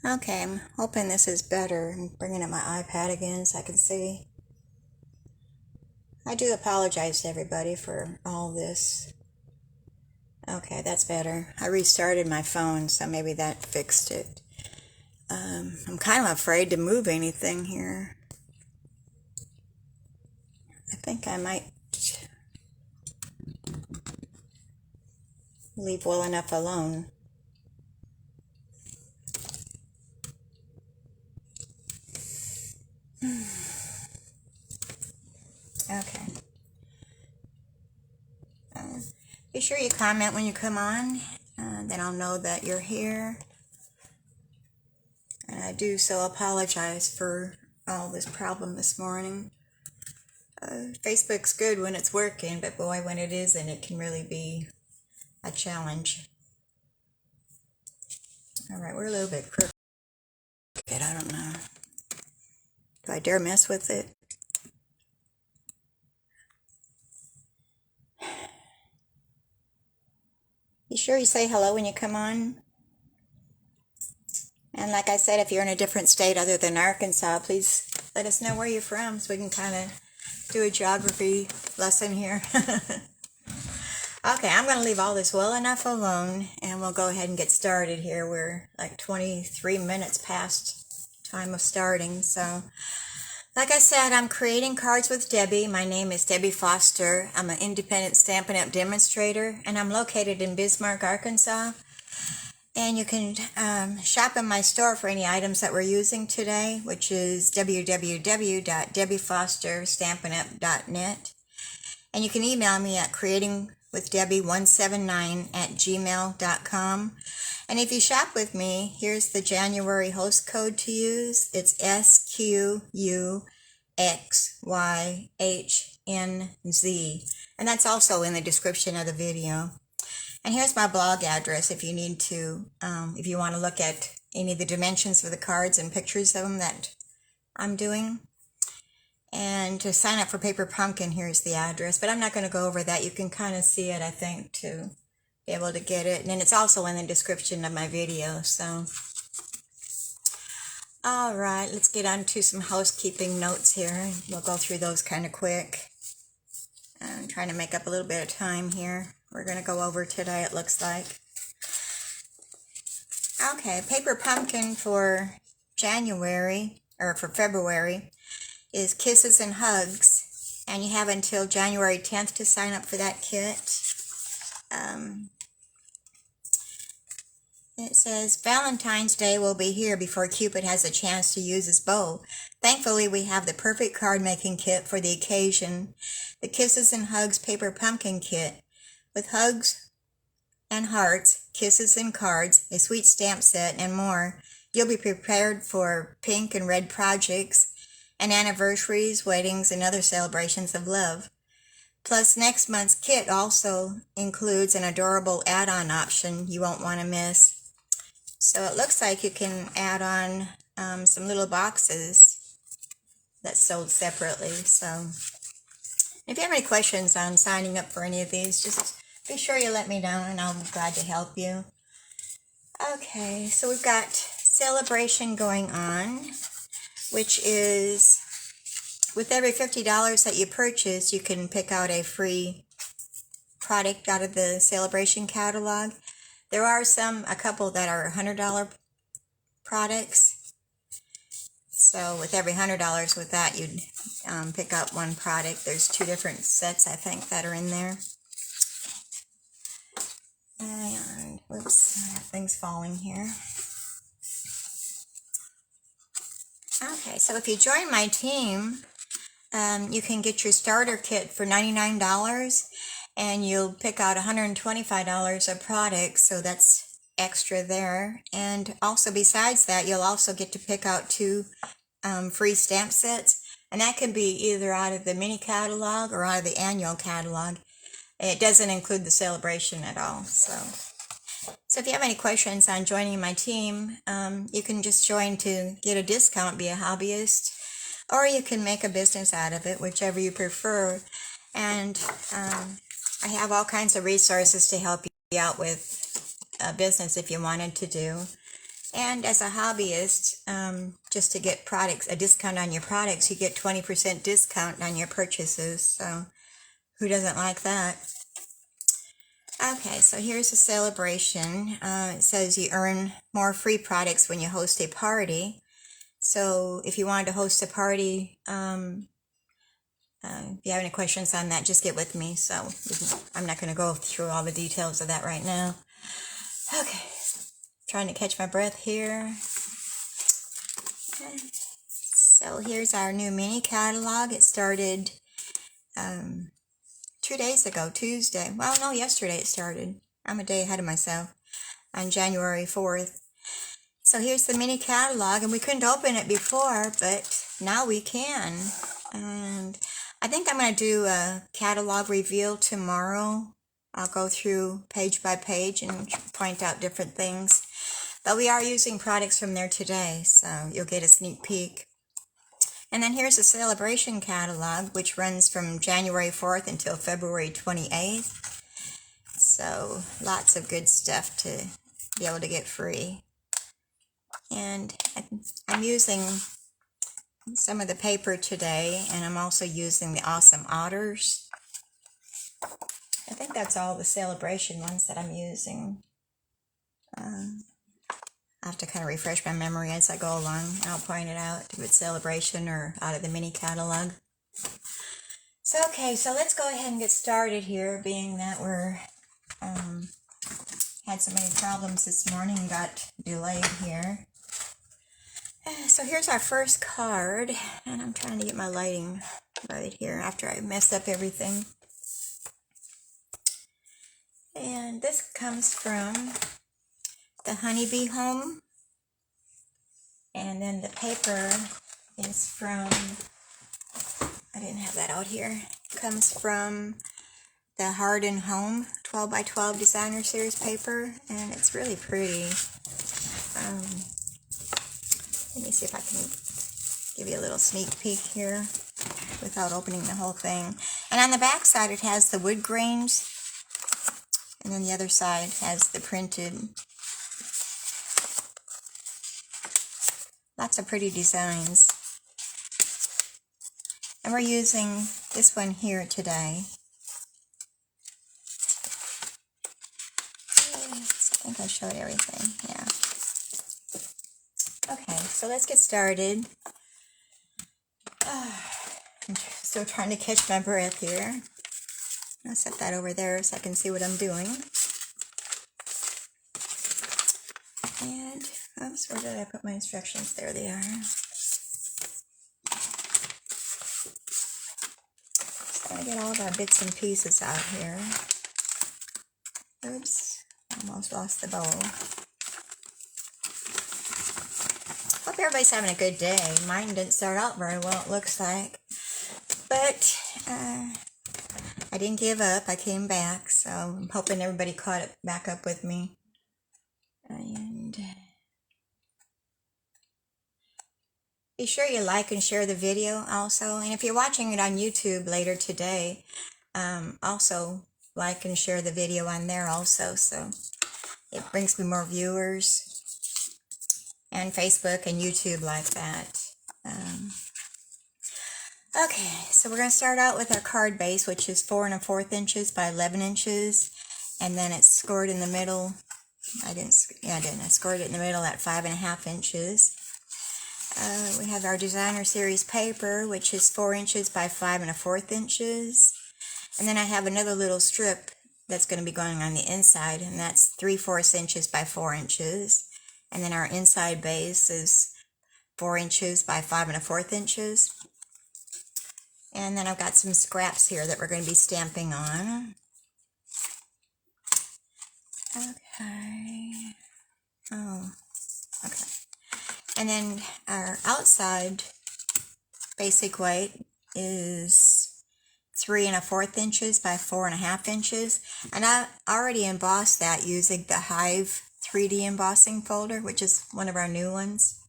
Okay, I'm hoping this is better. I'm bringing up my iPad again so I can see. I do apologize to everybody for all this. Okay, that's better. I restarted my phone, so maybe that fixed it. I'm kind of afraid to move anything here. I think I might leave well enough alone. Okay. Be sure you comment when you come on, then I'll know that you're here. And I do so apologize for all this problem this morning. Facebook's good when it's working, but boy, when it isn't, it can really be a challenge. All right, we're a little bit crooked. I don't know. Do I dare mess with it? Be sure you say hello when you come on. And like I said, if you're in a different state other than Arkansas, please let us know where you're from so we can kind of do a geography lesson here. Okay, I'm going to leave all this well enough alone, and we'll go ahead and get started here. We're like 23 minutes past time of starting. So, like I said, I'm creating cards with Debbie. My name is Debbie Foster. I'm an independent Stampin' Up! Demonstrator, and I'm located in Bismarck, Arkansas. And you can shop in my store for any items that we're using today, which is www.debbiefosterstampinup.net. And you can email me at creatingwithdebbie179@gmail.com. And if you shop with me, here's the January host code to use. It's SQUXYHNZ. And that's also in the description of the video. And here's my blog address if you need to, if you want to look at any of the dimensions of the cards and pictures of them that I'm doing. And to sign up for Paper Pumpkin, here's the address. But I'm not going to go over that. You can kind of see it, I think, to be able to get it. And then it's also in the description of my video. So, all right, let's get on to some housekeeping notes here. We'll go through those kind of quick. I'm trying to make up a little bit of time here. We're going to go over today, it looks like. Okay, Paper Pumpkin for January, or for February, is Kisses and Hugs. And you have until January 10th to sign up for that kit. It says, Valentine's Day will be here before Cupid has a chance to use his bow. Thankfully, we have the perfect card-making kit for the occasion. The Kisses and Hugs Paper Pumpkin Kit. With hugs and hearts, kisses and cards, a sweet stamp set, and more, you'll be prepared for pink and red projects and anniversaries, weddings, and other celebrations of love. Plus, next month's kit also includes an adorable add-on option you won't want to miss. So it looks like you can add on some little boxes that's sold separately. So if you have any questions on signing up for any of these, just be sure you let me know and I'll be glad to help you. Okay, so we've got Sale-a-Bration going on, which is with every $50 that you purchase, you can pick out a free product out of the Sale-a-Bration catalog. There are a couple that are $100 products. So with every $100 with that, you'd pick up one product. There's 2 different sets, I think, that are in there. And, whoops, I have things falling here. Okay, so if you join my team, you can get your starter kit for $99, and you'll pick out $125 of products, so that's extra there. And also, besides that, you'll also get to pick out 2 free stamp sets, and that can be either out of the mini catalog or out of the annual catalog. It doesn't include the Sale-a-Bration at all. So if you have any questions on joining my team, you can just join to get a discount, be a hobbyist, or you can make a business out of it, whichever you prefer. And I have all kinds of resources to help you out with a business if you wanted to do. And as a hobbyist, just to get products, a discount on your products, you get 20% discount on your purchases. So who doesn't like that? Okay, so here's a Sale-a-Bration. It says you earn more free products when you host a party. So if you wanted to host a party, if you have any questions on that, just get with me. So I'm not going to go through all the details of that right now. Okay, trying to catch my breath here. So here's our new mini catalog. It started 2 days ago, Tuesday. Well, no, yesterday it started. I'm a day ahead of myself, on January 4th. So here's the mini catalog, and we couldn't open it before, but now we can. And I think I'm going to do a catalog reveal tomorrow. I'll go through page by page and point out different things. But we are using products from there today, so you'll get a sneak peek. And then here's the Sale-a-Bration catalog, which runs from January 4th until February 28th. So lots of good stuff to be able to get free. And I'm using some of the paper today, and I'm also using the Awesome Otters. I think that's all the Sale-a-Bration ones that I'm using. I have to kind of refresh my memory as I go along. I'll point it out if it's Sale-a-Bration or out of the mini catalog. So, okay, so let's go ahead and get started here, being that we're had so many problems this morning and got delayed here. So here's our first card, and I'm trying to get my lighting right here after I mess up everything. And this comes from the Honeybee Home, and then the paper is from, I didn't have that out here, comes from the Harden Home 12 by 12 Designer Series paper, and it's really pretty. Let me see if I can give you a little sneak peek here without opening the whole thing. And on the back side it has the wood grains, and then the other side has the printed. Lots of pretty designs. And we're using this one here today. I think I showed everything, yeah. Okay, so let's get started. I'm still trying to catch my breath here. I'll set that over there so I can see what I'm doing. And, oops, where did I put my instructions? There they are. Just gotta get all of our bits and pieces out here. Oops, almost lost the bowl. Hope everybody's having a good day. Mine didn't start out very well, it looks like. But I didn't give up. I came back, so I'm hoping everybody caught it back up with me. And be sure you like and share the video also. And if you're watching it on YouTube later today, also like and share the video on there also. So it brings me more viewers. And Facebook and YouTube like that. Okay, so we're going to start out with our card base, which is 4 1/4 inches by 11 inches. And then it's scored in the middle. I scored it in the middle at 5 1/2 inches. We have our Designer Series paper, which is 4 inches by 5 1/4 inches. And then I have another little strip that's going to be going on the inside, and that's 3/4 inches by 4 inches. And then our inside base is 4 inches by 5 1/4 inches. And then I've got some scraps here that we're going to be stamping on. Okay. Oh, okay. And then our outside basic weight is 3 1/4 inches by 4 1/2 inches. And I already embossed that using the Hive 3D embossing folder, which is one of our new ones.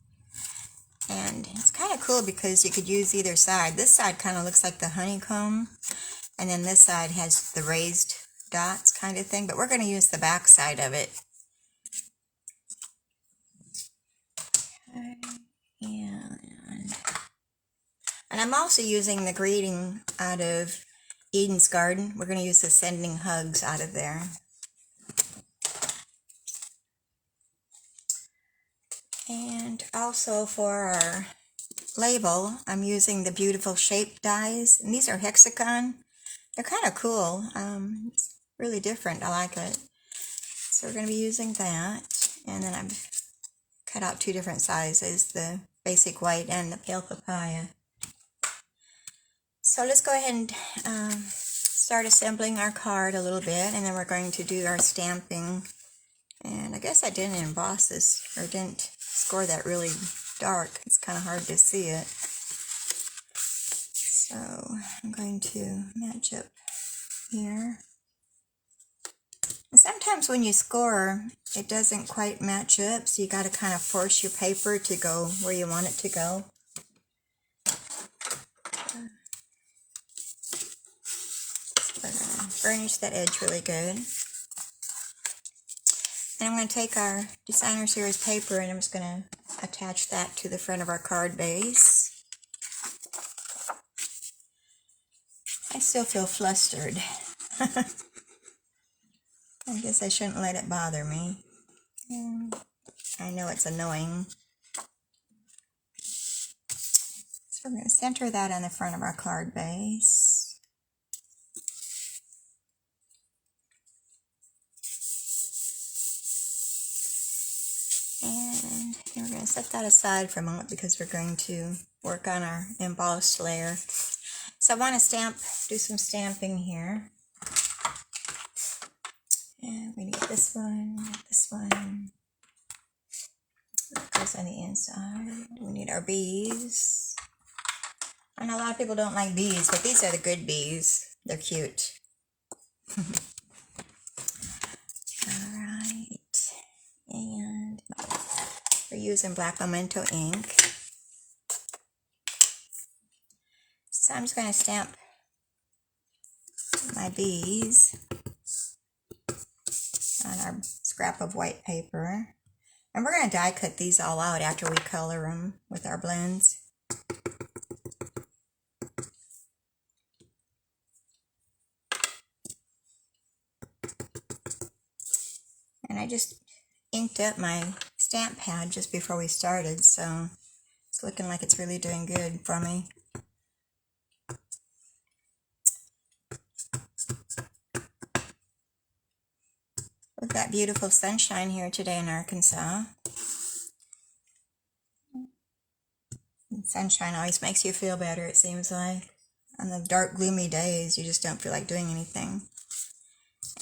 And it's kind of cool because you could use either side. This side kind of looks like the honeycomb, and then this side has the raised dots kind of thing, but we're going to use the back side of it. And I'm also using the greeting out of Eden's Garden. We're going to use the sending hugs out of there. And also for our label, I'm using the beautiful shape dies. And these are hexagon. They're kind of cool. It's really different. I like it. So we're going to be using that. And then I've cut out two different sizes, the basic white and the pale papaya. So let's go ahead and start assembling our card a little bit, and then we're going to do our stamping. And I guess I didn't emboss this, or didn't score that really dark. It's kind of hard to see it. So I'm going to match up here. And sometimes when you score, it doesn't quite match up, so you got to kind of force your paper to go where you want it to go. We're going to burnish that edge really good. And I'm going to take our Designer Series paper and I'm just going to attach that to the front of our card base. I still feel flustered. I guess I shouldn't let it bother me. I know it's annoying. So we're going to center that on the front of our card base. And we're going to set that aside for a moment because we're going to work on our embossed layer. So I want to do some stamping here. And we need this one, this one. That goes on the inside. We need our bees. I know a lot of people don't like bees, but these are the good bees. They're cute. Alright. And we're using black memento ink. So I'm just going to stamp my bees on our scrap of white paper. And we're going to die cut these all out after we color them with our blends. And I just inked up my stamp pad just before we started, so it's looking like it's really doing good for me. We've got beautiful sunshine here today in Arkansas. And sunshine always makes you feel better, it seems like. On the dark, gloomy days, you just don't feel like doing anything.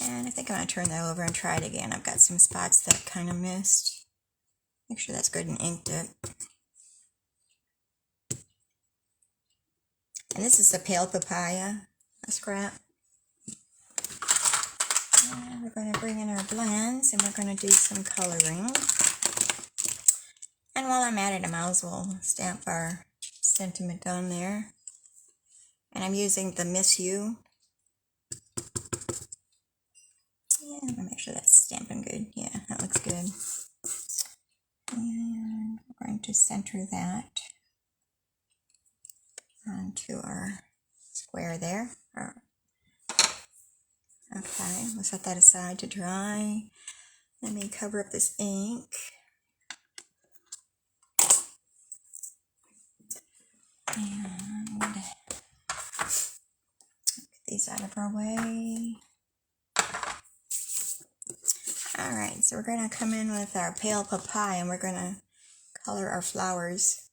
And I think I'm going to turn that over and try it again. I've got some spots that kind of missed. Make sure that's good and inked it. And this is the pale papaya, a scrap. And we're going to bring in our blends and we're going to do some coloring. And while I'm at it, I might as well stamp our sentiment on there. And I'm using the Miss You. Yeah, I'm going to make sure that's stamping good. Yeah, that looks good. And we're going to center that onto our square there. Okay, we'll set that aside to dry. Let me cover up this ink. And get these out of our way. Alright, so we're going to come in with our pale papaya and we're going to color our flowers.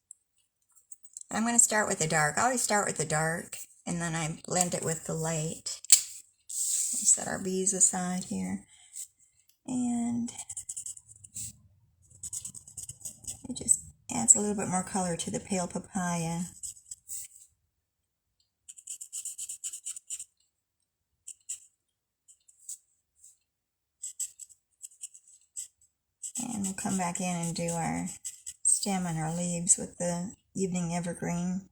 And I'm going to start with the dark. I always start with the dark and then I blend it with the light. We'll set our bees aside here. And it just adds a little bit more color to the pale papaya. And we'll come back in and do our stem and our leaves with the evening evergreen.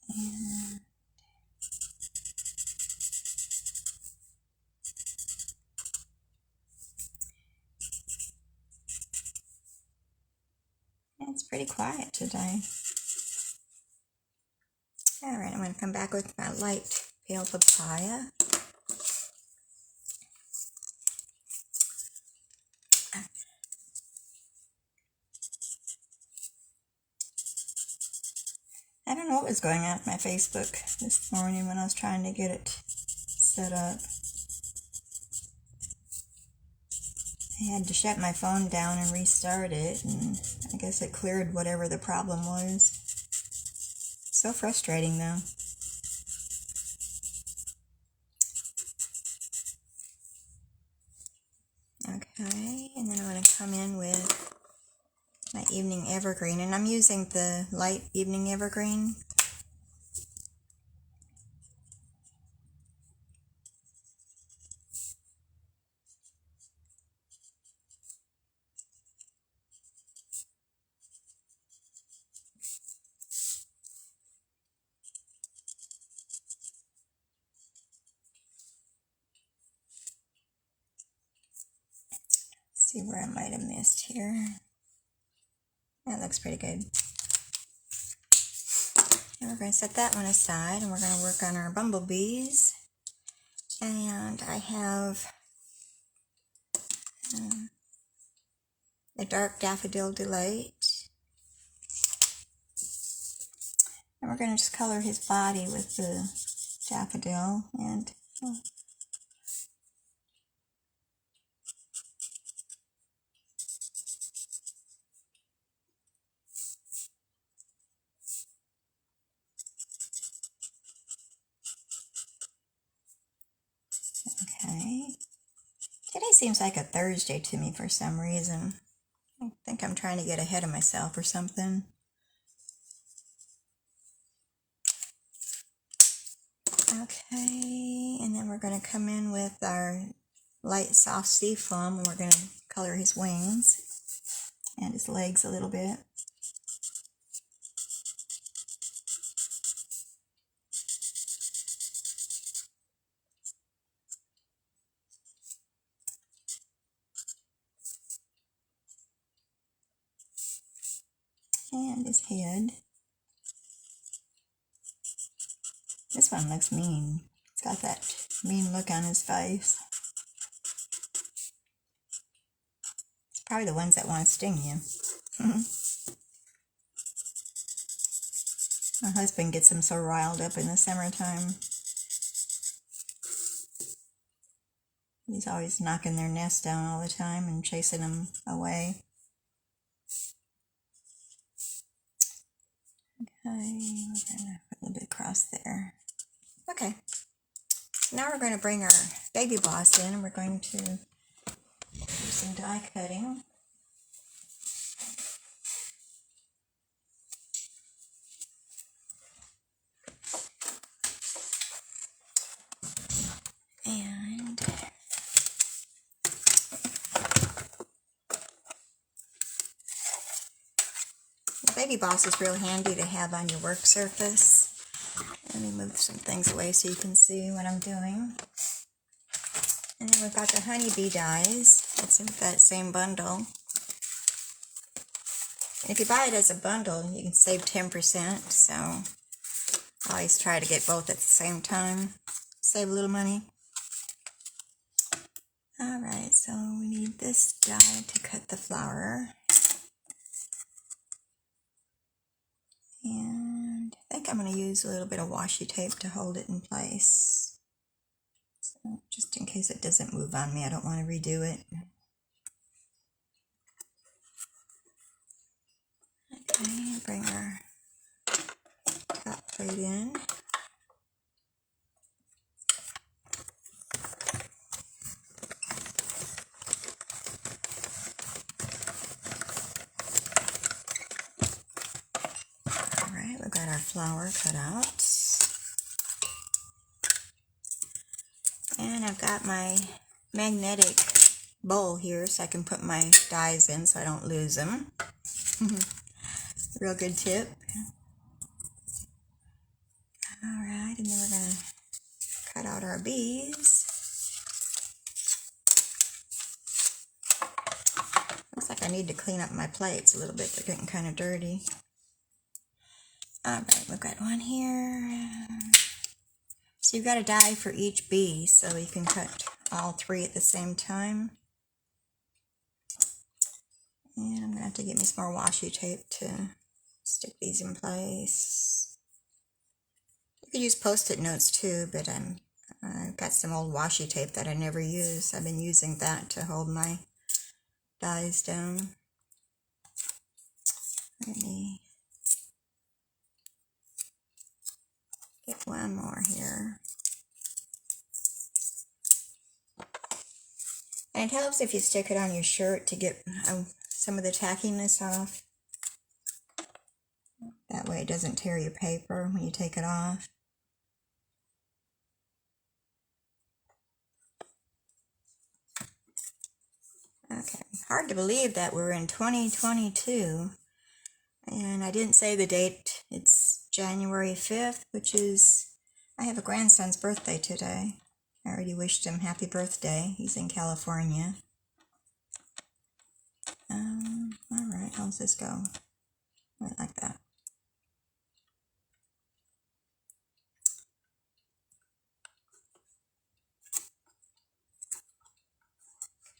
And It's pretty quiet today. Alright, I'm going to come back with my light pale papaya. I don't know what was going on with my Facebook this morning when I was trying to get it set up. I had to shut my phone down and restart it, and I guess it cleared whatever the problem was. So frustrating though. Okay, and then I'm going to come in with my evening evergreen, and I'm using the light evening evergreen. See where I might have missed here. That looks pretty good. And we're going to set that one aside, and we're going to work on our bumblebees. And I have the Dark Daffodil Delight. And we're going to just color his body with the daffodil. And okay. Today seems like a Thursday to me for some reason. I think I'm trying to get ahead of myself or something. Okay, and then we're going to come in with our light soft sea foam, and we're going to color his wings and his legs a little bit. And his head. This one looks mean. It's got that mean look on his face. It's probably the ones that want to sting you. My husband gets them so riled up in the summertime. He's always knocking their nest down all the time and chasing them away. Okay, we're going to put a little bit across there. Okay, now we're going to bring our baby boss in, and we're going to do some die cutting. And the baby boss is real handy to have on your work surface. Let me move some things away so you can see what I'm doing. And then we've got the honeybee dies. It's in that same bundle. And if you buy it as a bundle, you can save 10%. So I always try to get both at the same time. Save a little money. Alright, so we need this die to cut the flower. And I think I'm going to use a little bit of washi tape to hold it in place. So just in case it doesn't move on me, I don't want to redo it. Okay, bring our top plate in. Alright, we've got our flower cut out. And I've got my magnetic bowl here so I can put my dies in so I don't lose them. Real good tip. Alright, and then we're going to cut out our bees. Looks like I I need to clean up my plates a little bit. They're getting kind of dirty. Alright, we've got one here. So you've got a die for each bee, so you can cut all 3 at the same time. And I'm going to have to get me some more washi tape to stick these in place. You could use Post-it notes too, but I've got some old washi tape that I never use. I've been using that to hold my dies down. Let me get one more here. And it helps if you stick it on your shirt to get some of the tackiness off. That way it doesn't tear your paper when you take it off. Okay, hard to believe that we're in 2022. And I didn't say the date. It's January 5th, which is, I have a grandson's birthday today. I already wished him happy birthday. He's in California. Alright, how's this go? Right like that.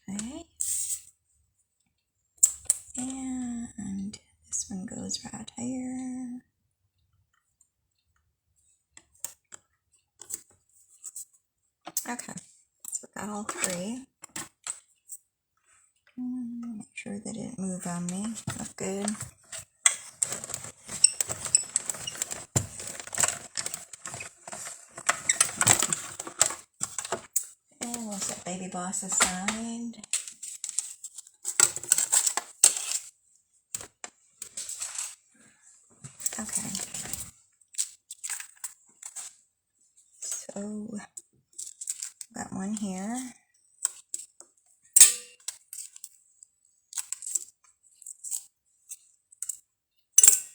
Okay. And this one goes right here. Okay, so we got all 3. Make sure they didn't move on me. Look good. And we'll set Baby Boss aside. Okay. So, got one here.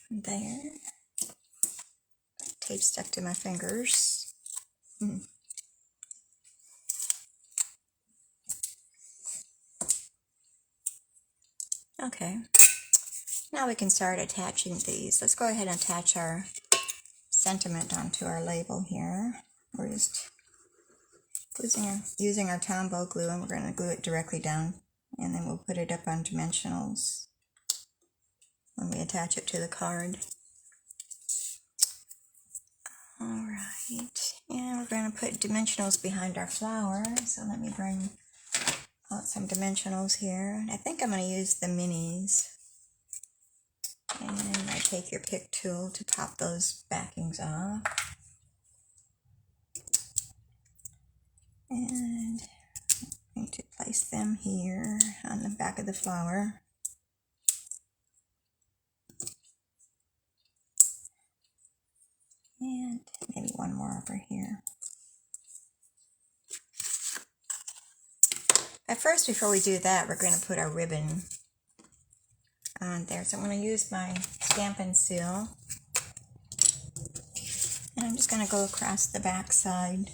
There. Tape stuck to my fingers. Okay. Now we can start attaching these. Let's go ahead and attach our sentiment onto our label here. We're just using our Tombow glue, and we're going to glue it directly down, and then we'll put it up on dimensionals when we attach it to the card. Alright, and we're going to put dimensionals behind our flower, so let me bring out some dimensionals here. I think I'm going to use the minis. And I take your pick tool to pop those backings off. And I'm going to place them here on the back of the flower. And maybe one more over here. But first, before we do that, we're going to put our ribbon on there. So I'm going to use my Stampin' Seal. And I'm just going to go across the back side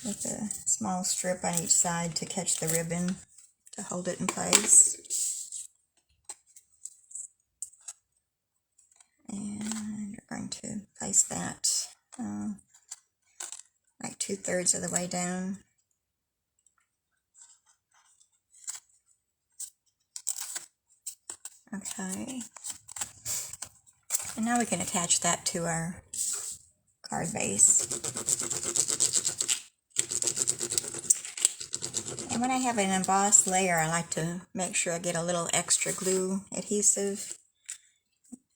with a small strip on each side to catch the ribbon to hold it in place. And we're going to place that like 2/3 of the way down. Okay. And now we can attach that to our card base. And when I have an embossed layer, I like to make sure I get a little extra glue adhesive.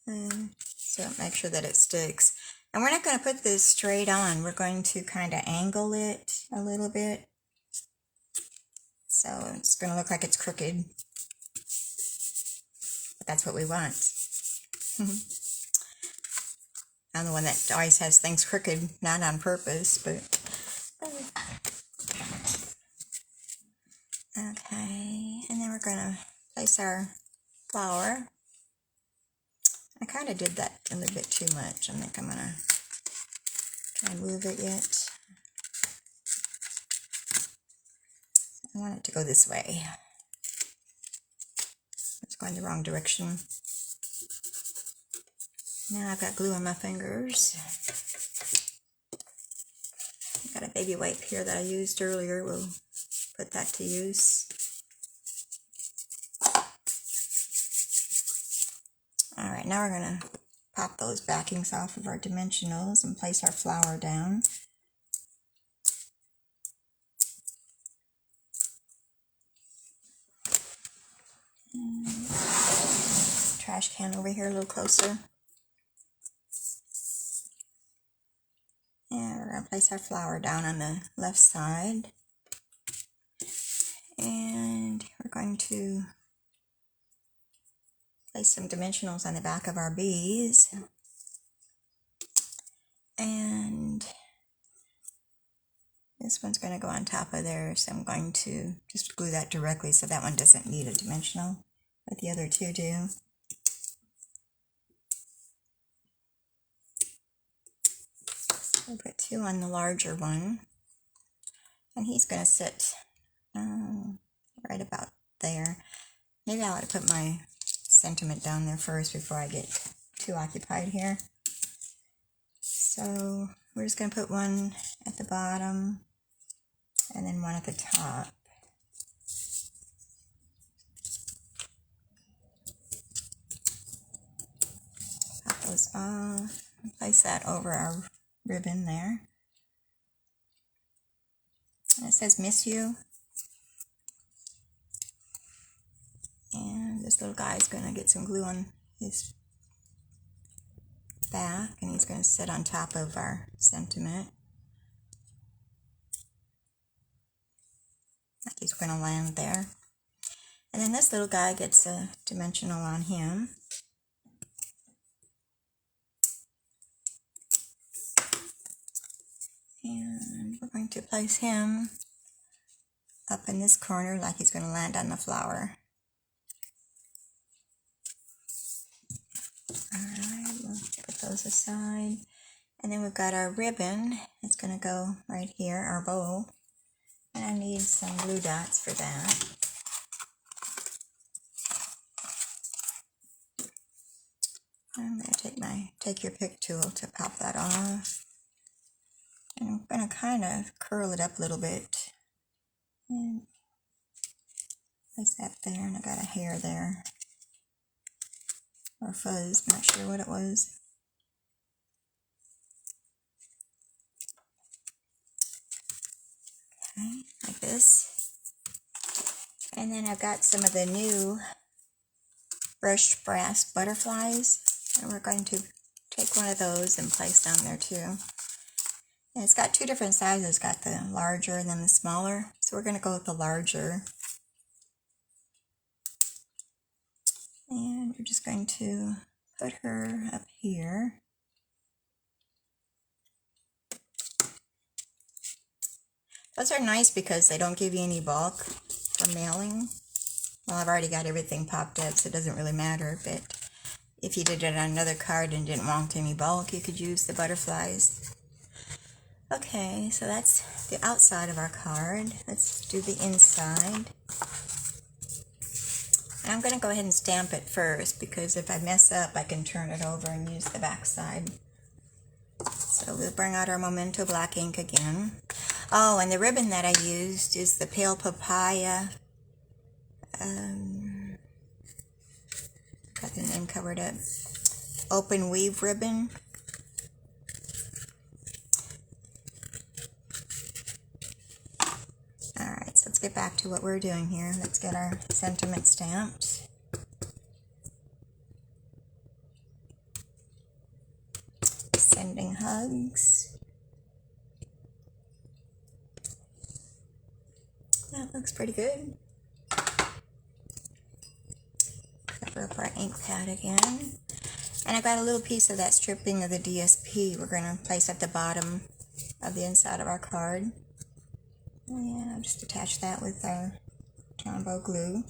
So make sure that it sticks. And we're not going to put this straight on. We're going to kind of angle it a little bit. So it's going to look like it's crooked. But that's what we want. I'm the one that always has things crooked, not on purpose, but... Okay, and then we're going to place our flower. I kind of did that a little bit too much. I think I'm going to try and move it yet. I want it to go this way. going the wrong direction. Now I've got glue on my fingers. I've got a baby wipe here that I used earlier. We'll put that to use. Alright, now we're going to pop those backings off of our dimensionals and place our flower down. Trash can over here a little closer. And we're going to place our flower down on the left side. And we're going to place some dimensionals on the back of our bees. And this one's going to go on top of there, so I'm going to just glue that directly so that one doesn't need a dimensional, but the other two do. We'll put two on the larger one, and he's going to sit right about there. Maybe I ought to put my sentiment down there first before I get too occupied here. So we're just going to put one at the bottom and then one at the top. Pop those off and place that over our ribbon there. And it says "Miss You." And this little guy's going to get some glue on his back, and he's going to sit on top of our sentiment. Like he's going to land there. And then this little guy gets a dimensional on him. And we're going to place him up in this corner like he's going to land on the flower. Alright, we'll put those aside. And then we've got our ribbon. It's going to go right here, our bow. And I need some glue dots for that. I'm going to take my Take Your Pick tool to pop that off. And I'm going to kind of curl it up a little bit. And place that there, and I got a hair there. Or fuzz, not sure what it was. Okay, like this. And then I've got some of the new brushed brass butterflies, and we're going to take one of those and place down there too. And it's got two different sizes. It's got the larger and then the smaller, so we're going to go with the larger. And we're just going to put her up here. Those are nice because they don't give you any bulk for mailing. Well, I've already got everything popped up, so it doesn't really matter, but if you did it on another card and didn't want any bulk, you could use the butterflies. Okay, so that's the outside of our card. Let's do the inside. And I'm going to go ahead and stamp it first, because if I mess up, I can turn it over and use the back side. So we'll bring out our Memento black ink again. Oh, and the ribbon that I used is the Pale Papaya. Got the name covered up. Open weave ribbon. Alright, so let's get back to what we're doing here. Let's get our sentiment stamped. Sending hugs. That looks pretty good. Cover up our ink pad again. And I got a little piece of that stripping of the DSP we're going to place at the bottom of the inside of our card. And I'll just attach that with our Tombow glue.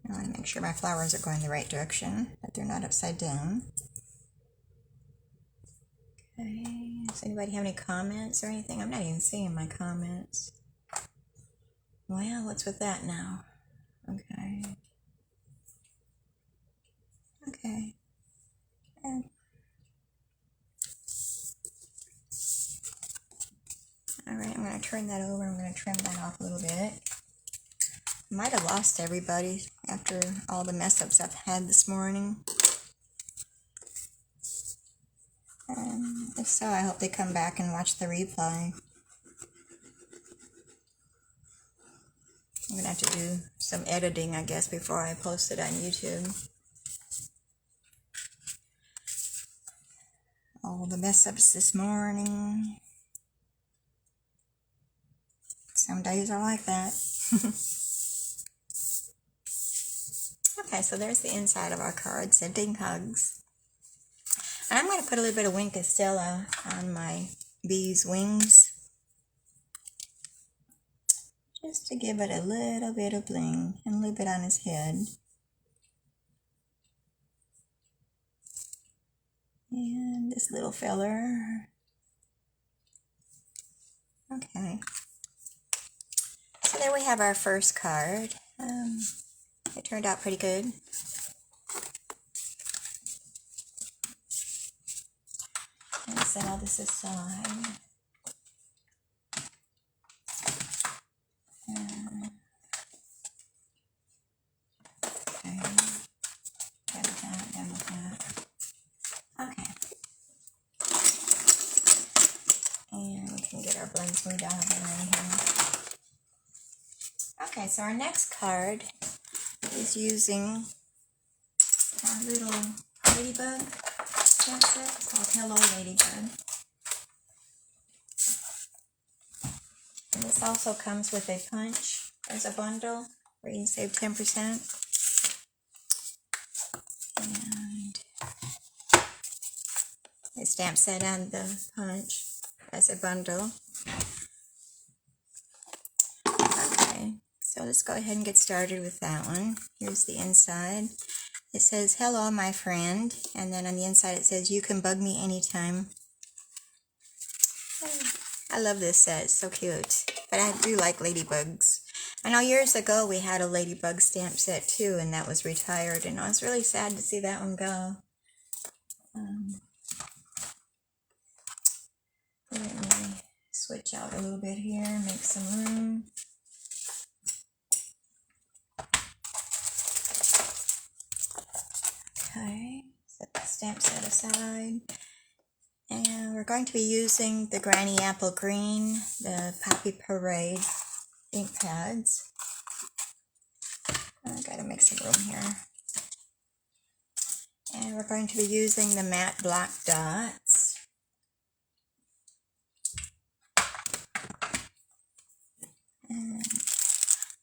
I want to make sure my flowers are going the right direction, that they're not upside down. Okay, does anybody have any comments or anything? I'm not even seeing my comments. Well, what's with that now? Okay. Okay. Alright, I'm going to turn that over. I'm going to trim that off a little bit. Might have lost everybody after all the mess ups I've had this morning. If so, I hope they come back and watch the replay. I'm going to have to do some editing, I guess, before I post it on YouTube. All the mess ups this morning. Some days are like that. Okay, so there's the inside of our card, sending hugs. And I'm going to put a little bit of Wink of Stella on my bee's wings, just to give it a little bit of bling, and a little bit on his head. And this little feller. Okay. So there we have our first card. It turned out pretty good. And set all this aside. Okay. Done with that, done with that. Okay. And we can get our blends moved out of there in here. Okay, so our next card is using our little Ladybug stamp set. It's called Hello Ladybug. And this also comes with a punch as a bundle where you can save 10%. And the stamp set and the punch as a bundle. Okay, so let's go ahead and get started with that one. Here's the inside. It says, "Hello, my friend," and then on the inside it says, "You can bug me anytime." I love this set. It's so cute. But I do like ladybugs. I know years ago we had a ladybug stamp set too, and that was retired, and I was really sad to see that one go. Let me switch out a little bit here, make some room. Okay, set the stamp set aside. And we're going to be using the Granny Apple Green, the Poppy Parade ink pads. I gotta make some room here. And we're going to be using the matte black dots. And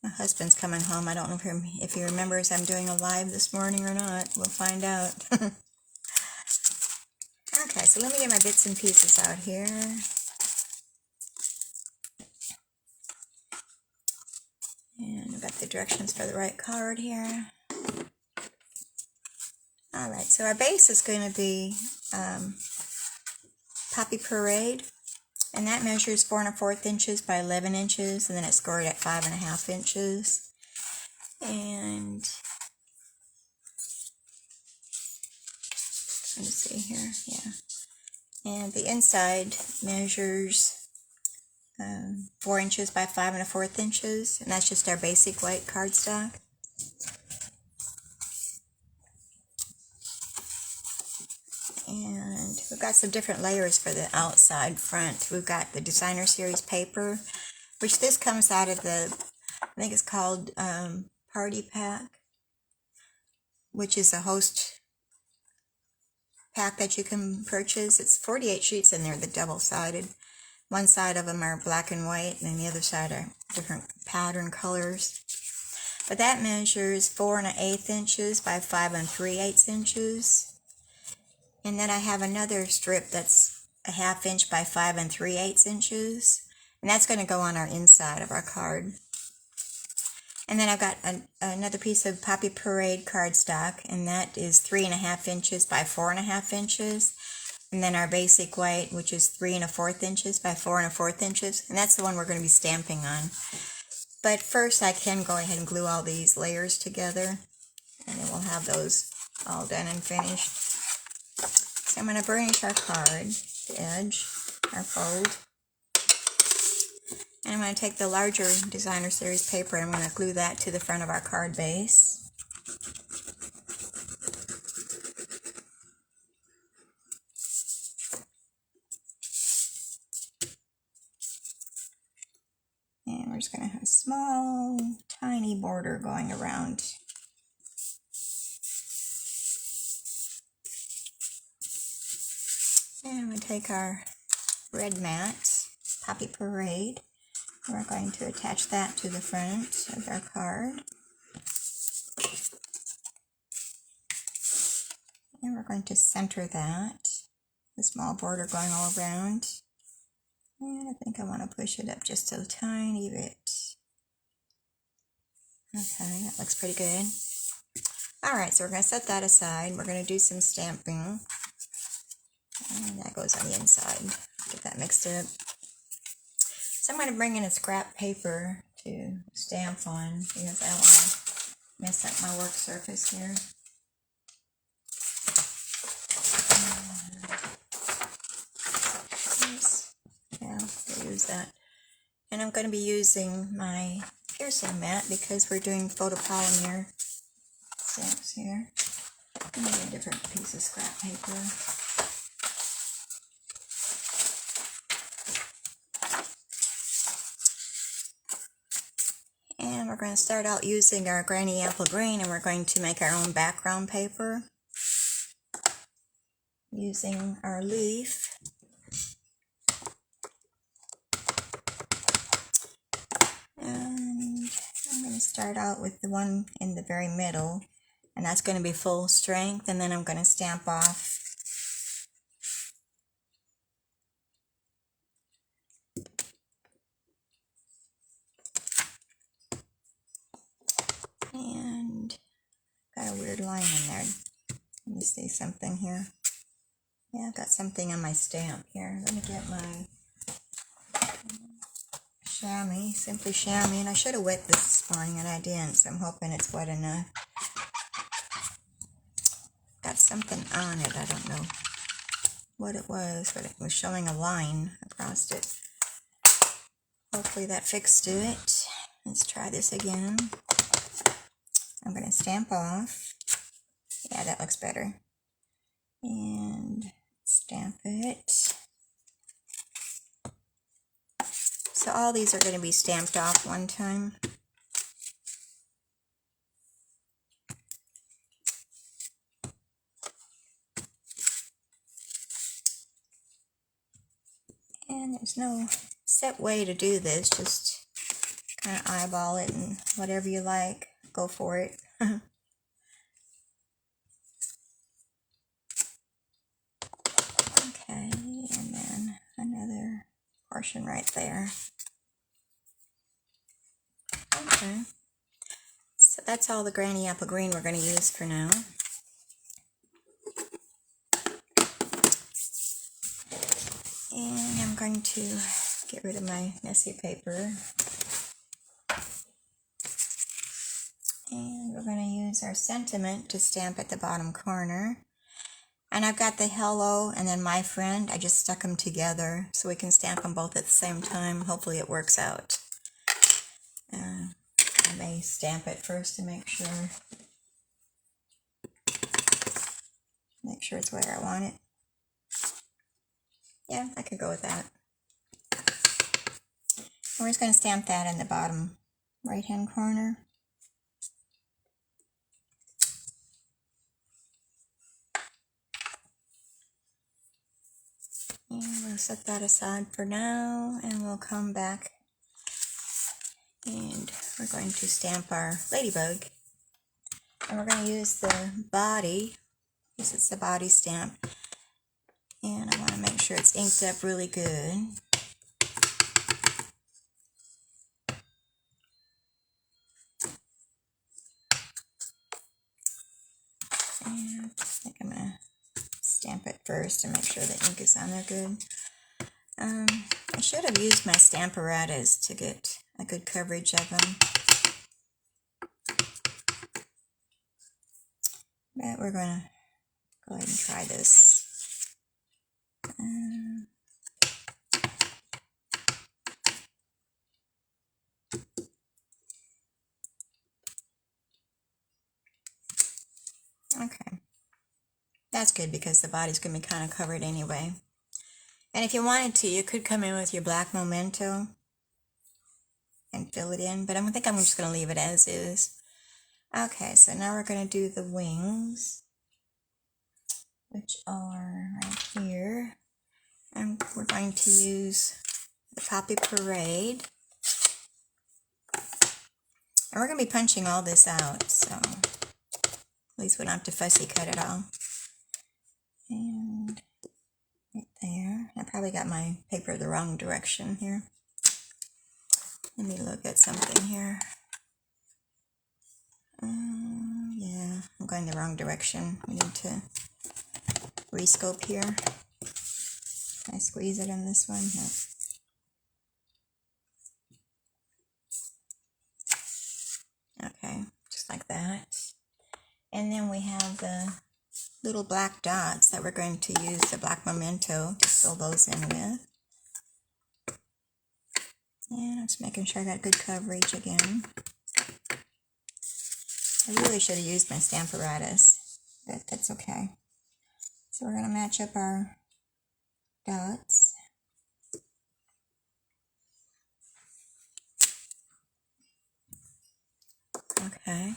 my husband's coming home. I don't know if he remembers I'm doing a live this morning or not. We'll find out. Okay, so let me get my bits and pieces out here. And I've got the directions for the right card here. Alright, so our base is going to be Poppy Parade. And that measures 4 1/4 inches by 11 inches. And then it's scored at 5 1/2 inches. And let me see here. Yeah. And the inside measures 4 inches by 5 1/4 inches, and that's just our basic white cardstock. And we've got some different layers for the outside front. We've got the Designer Series paper, which this comes out of the, I think it's called Party Pack, which is a host pack that you can purchase. It's 48 sheets in there, the double-sided. One side of them are black and white, and then the other side are different pattern colors. But that measures 4 1/8 inches by 5 3/8 inches. And then I have another strip that's 1/2 inch by 5 3/8 inches. And that's going to go on our inside of our card. And then I've got another piece of Poppy Parade cardstock, and that is 3 1/2 inches by 4 1/2 inches. and then our basic white, which is 3 1/4 inches by 4 1/4 inches, and that's the one we're going to be stamping on. But first I can go ahead and glue all these layers together, and then we'll have those all done and finished. So I'm going to burnish our card, the edge, our fold. And I'm going to take the larger Designer Series paper and I'm going to glue that to the front of our card base. And we're just going to have a small, tiny border going around. And I'm going to take our red mat, Poppy Parade. We're going to attach that to the front of our card. And we're going to center that. The small border going all around. And I think I want to push it up just a tiny bit. Okay, that looks pretty good. Alright, so we're going to set that aside. We're going to do some stamping. And that goes on the inside. Get that mixed up. So I'm going to bring in a scrap paper to stamp on because I don't want to mess up my work surface here. Yeah, I'll use that. And I'm going to be using my piercing mat because we're doing photopolymer stamps here. I need a different piece of scrap paper. And we're going to start out using our Granny Apple Green, and we're going to make our own background paper using our leaf. And I'm going to start out with the one in the very middle, and that's going to be full strength, and then I'm going to stamp off. And got a weird line in there. Let me see something here. Yeah, I've got something on my stamp here. Let me get my chamois, Simply Chamois, and I should have wet this morning and I didn't, so I'm hoping it's wet enough. Got something on it, I don't know what it was, but it was showing a line across it. Hopefully that fixed it. Let's try this again. I'm going to stamp off. Yeah, that looks better. And stamp it. So all these are going to be stamped off one time. And there's no set way to do this, just kind of eyeball it and whatever you like, go for it. Okay, and then another portion right there. Okay, so that's all the Granny Apple Green we're going to use for now. And I'm going to get rid of my messy paper. And we're going to use our sentiment to stamp at the bottom corner. And I've got the hello and then my friend. I just stuck them together so we can stamp them both at the same time. Hopefully it works out. I may stamp it first to make sure it's where I want it. Yeah, I could go with that. And we're just going to stamp that in the bottom right hand corner. And we'll set that aside for now, and we'll come back and we're going to stamp our Ladybug. And we're going to use the body, because it's the body stamp. And I want to make sure it's inked up really good. And I think I'm going to stamp it first and make sure the ink is on there good. I should have used my Stamparatus to get a good coverage of them. But we're going to go ahead and try this. Okay. That's good because the body's going to be kind of covered anyway. And if you wanted to, you could come in with your black memento and fill it in, but I think I'm just going to leave it as is. Okay, so now we're going to do the wings, which are right here. And we're going to use the Poppy Parade. And we're going to be punching all this out, so at least we don't have to fussy cut it all. And right there. I probably got my paper the wrong direction here. Let me look at something here. Yeah, I'm going the wrong direction. We need to rescope here. Can I squeeze it in this one? No. Okay, just like that. And then we have the little black dots that we're going to use the black memento to fill those in with. And I'm just making sure I got good coverage again. I really should have used my Stamparatus, but that's okay. So we're going to match up our dots. Okay,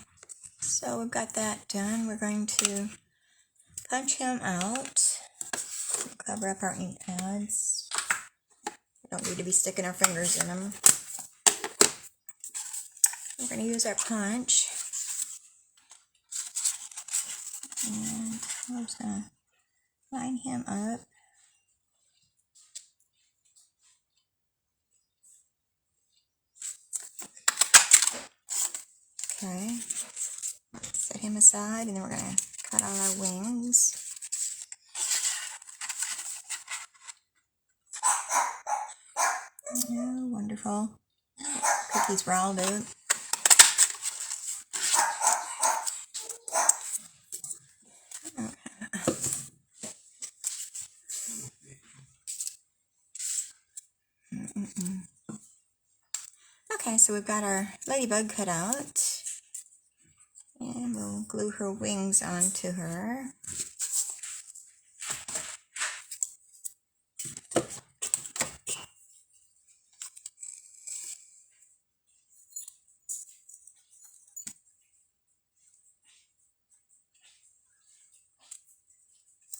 so we've got that done. We're going to punch him out. Cover up our ink pads. We don't need to be sticking our fingers in them. We're going to use our punch. And we're just going to line him up. Okay. Set him aside, and then we're going to cut all our wings. Oh, wonderful. Cookies rolled up. Okay, so we've got our ladybug cut out, and we'll glue her wings onto her.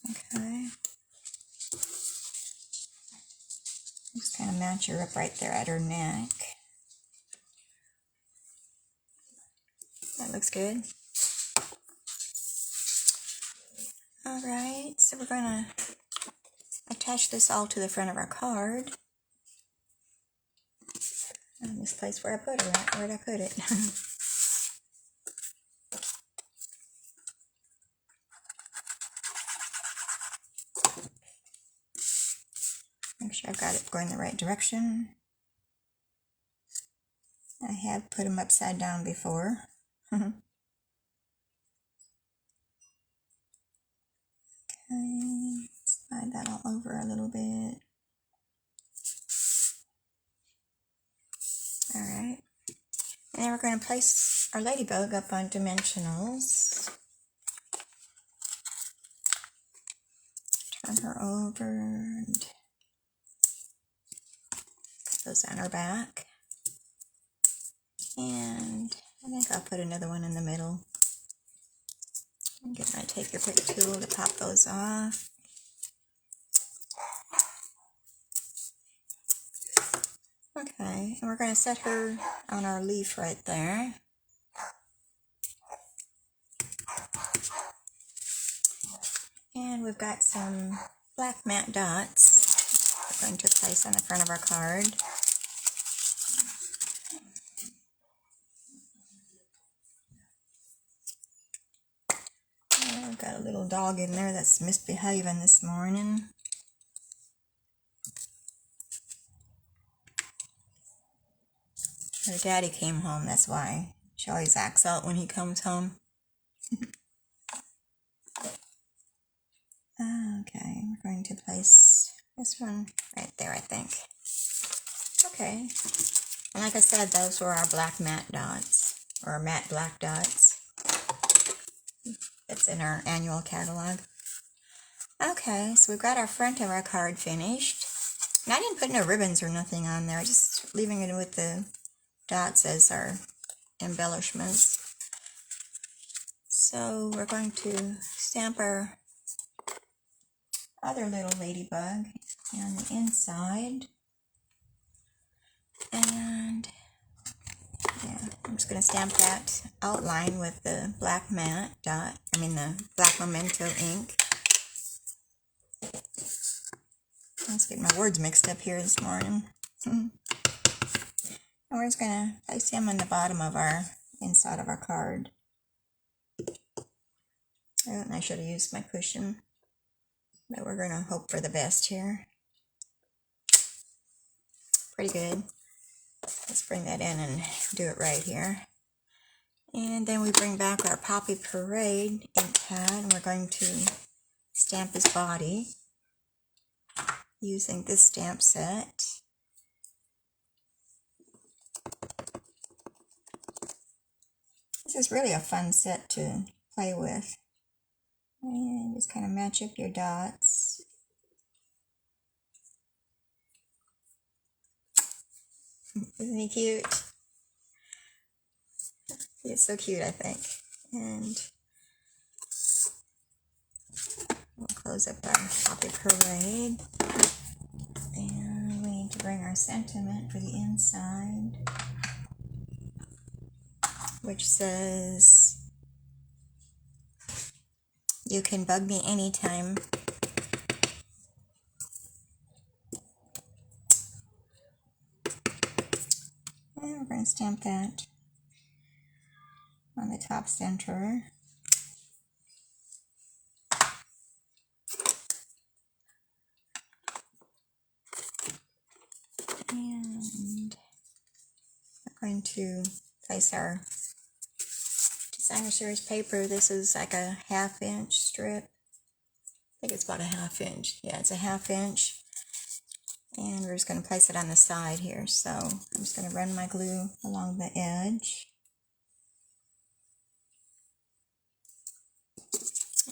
Okay. Just kind of match her up right there at her neck. That looks good. Alright, so we're going to attach this all to the front of our card. I misplaced where I put her at. Where'd I put it? Make sure I've got it going the right direction. I have put them upside down before. Okay, slide that all over a little bit. Alright. And then we're going to place our ladybug up on dimensionals. Turn her over and put those on her back. And I think I'll put another one in the middle. And get my take your pick tool to pop those off. Okay, and we're going to set her on our leaf right there. And we've got some black matte dots we're going to place on the front of our card. I've got a little dog in there that's misbehaving this morning. Her daddy came home, that's why she always acts out when he comes home. Okay, we're going to place this one right there, I think. Okay, and like I said, those were our black matte dots, or matte black dots. It's in our annual catalog. Okay, so we've got our front of our card finished. And I didn't put no ribbons or nothing on there, just leaving it with the dots as our embellishments. So we're going to stamp our other little ladybug on the inside. And yeah, I'm just going to stamp that outline with the black matte dot, the black memento ink. I was getting my words mixed up here this morning. And we're just going to place him on the bottom of our inside of our card. And I should have used my cushion, but we're going to hope for the best here. Pretty good. Let's bring that in and do it right here. And then we bring back our Poppy Parade ink pad, and we're going to stamp his body using this stamp set. This is really a fun set to play with. And just kind of match up your dots. Isn't he cute? He's so cute, I think. And we'll close up our Poppy Parade. And we need to bring our sentiment for the inside, which says, "You can bug me anytime." And we're going to stamp that on the top center. And we're going to place our designer series paper. This is like a 1/2 inch strip. I think it's about a 1/2 inch. Yeah, it's a 1/2 inch. And we're just going to place it on the side here. So I'm just going to run my glue along the edge.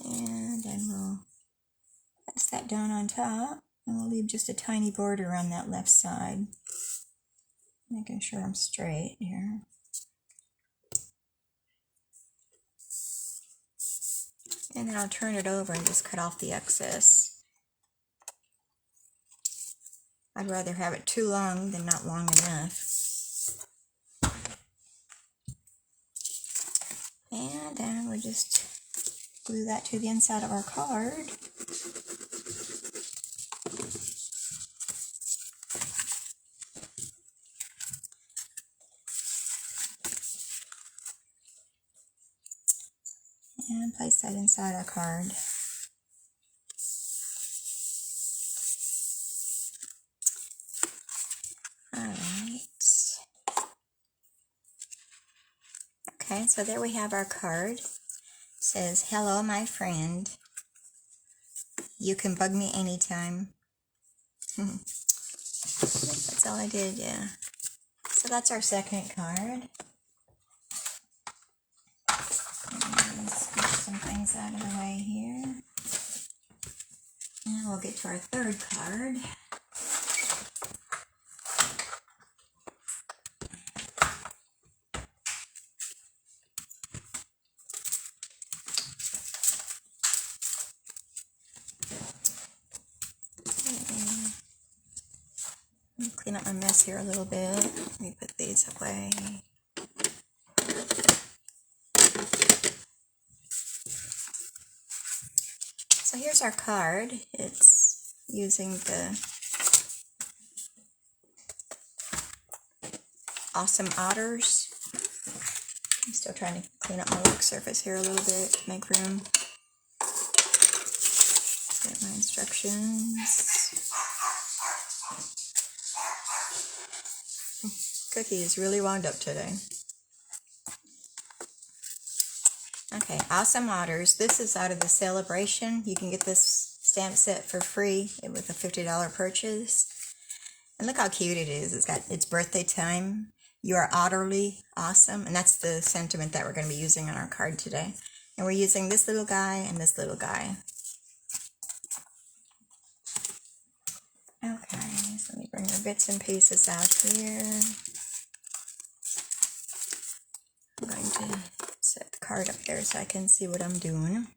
And then we'll place that down on top. And we'll leave just a tiny border on that left side. Making sure I'm straight here. And then I'll turn it over and just cut off the excess. I'd rather have it too long than not long enough. And then we'll just glue that to the inside of our card. And place that inside our card. Alright. Okay, so there we have our card. It says, "Hello, my friend. You can bug me anytime." That's all I did, yeah. So that's our second card. Let's get some things out of the way here. And we'll get to our third card. Let me clean up my mess here a little bit. Let me put these away. So here's our card. It's using the Awesome Otters. I'm still trying to clean up my work surface here a little bit, make room. Get my instructions. Cookie is really wound up today. Okay, Awesome Otters. This is out of the Sale-a-Bration. You can get this stamp set for free with a $50 purchase. And look how cute it is. It's got its birthday time. You are utterly awesome. And that's the sentiment that we're going to be using on our card today. And we're using this little guy and this little guy. Okay, so let me bring our bits and pieces out here. I'm going to set the card up there so I can see what I'm doing.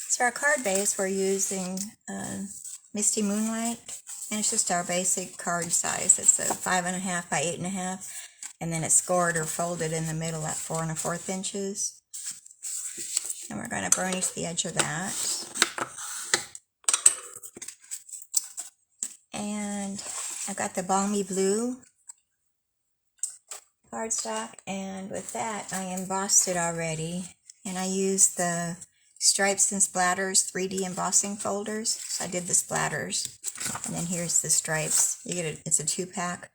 So our card base, we're using Misty Moonlight, and it's just our basic card size. It's a 5.5 by 8.5, and then it's scored or folded in the middle at 4 1/4 inches. And we're going to burnish the edge of that. And I've got the Balmy Blue cardstock, and with that I embossed it already. And I used the Stripes and Splatters 3D embossing folders. So I did the splatters, and then here's the stripes. You get it, it's a 2-pack.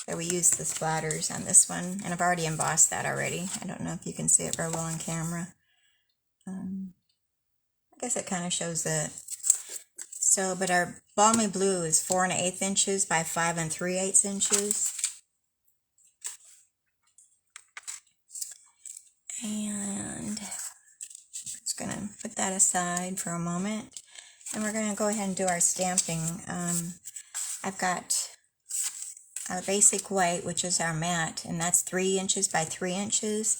So we used the splatters on this one, and I've already embossed that already. I don't know if you can see it very well on camera. I guess it kind of shows it. So, but our Balmy Blue is 4 1/8 inches by 5 3/8 inches. And just going to put that aside for a moment. And we're going to go ahead and do our stamping. I've got a basic white, which is our matte, and that's 3 inches by 3 inches.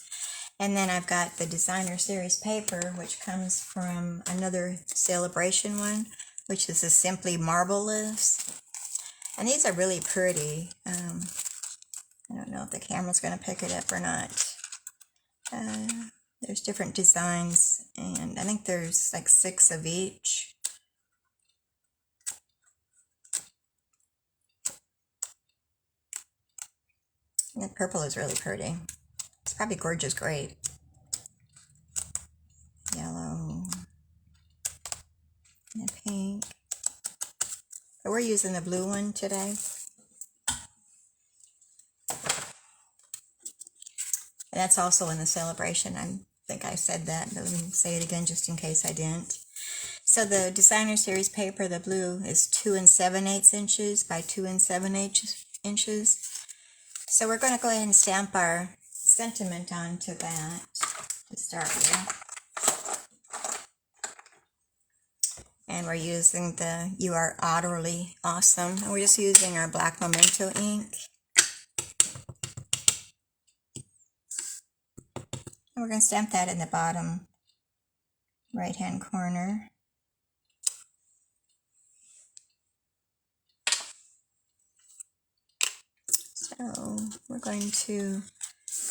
And then I've got the Designer Series paper, which comes from another Sale-a-Bration one, which is a Simply Marvelous. And these are really pretty. I don't know if the camera's going to pick it up or not. There's different designs, and I think there's like 6 of each. And the purple is really pretty. It's probably gorgeous grape. Yellow. And pink. But we're using the blue one today. And that's also in the Sale-a-Bration. I think I said that, but let me say it again just in case I didn't. So the Designer Series paper, the blue, is 2 7/8 inches by 2 7/8 inches. So we're going to go ahead and stamp our sentiment onto that to start with. And we're using the You Are Utterly Awesome. And we're just using our black Memento ink. And we're going to stamp that in the bottom right-hand corner. So we're going to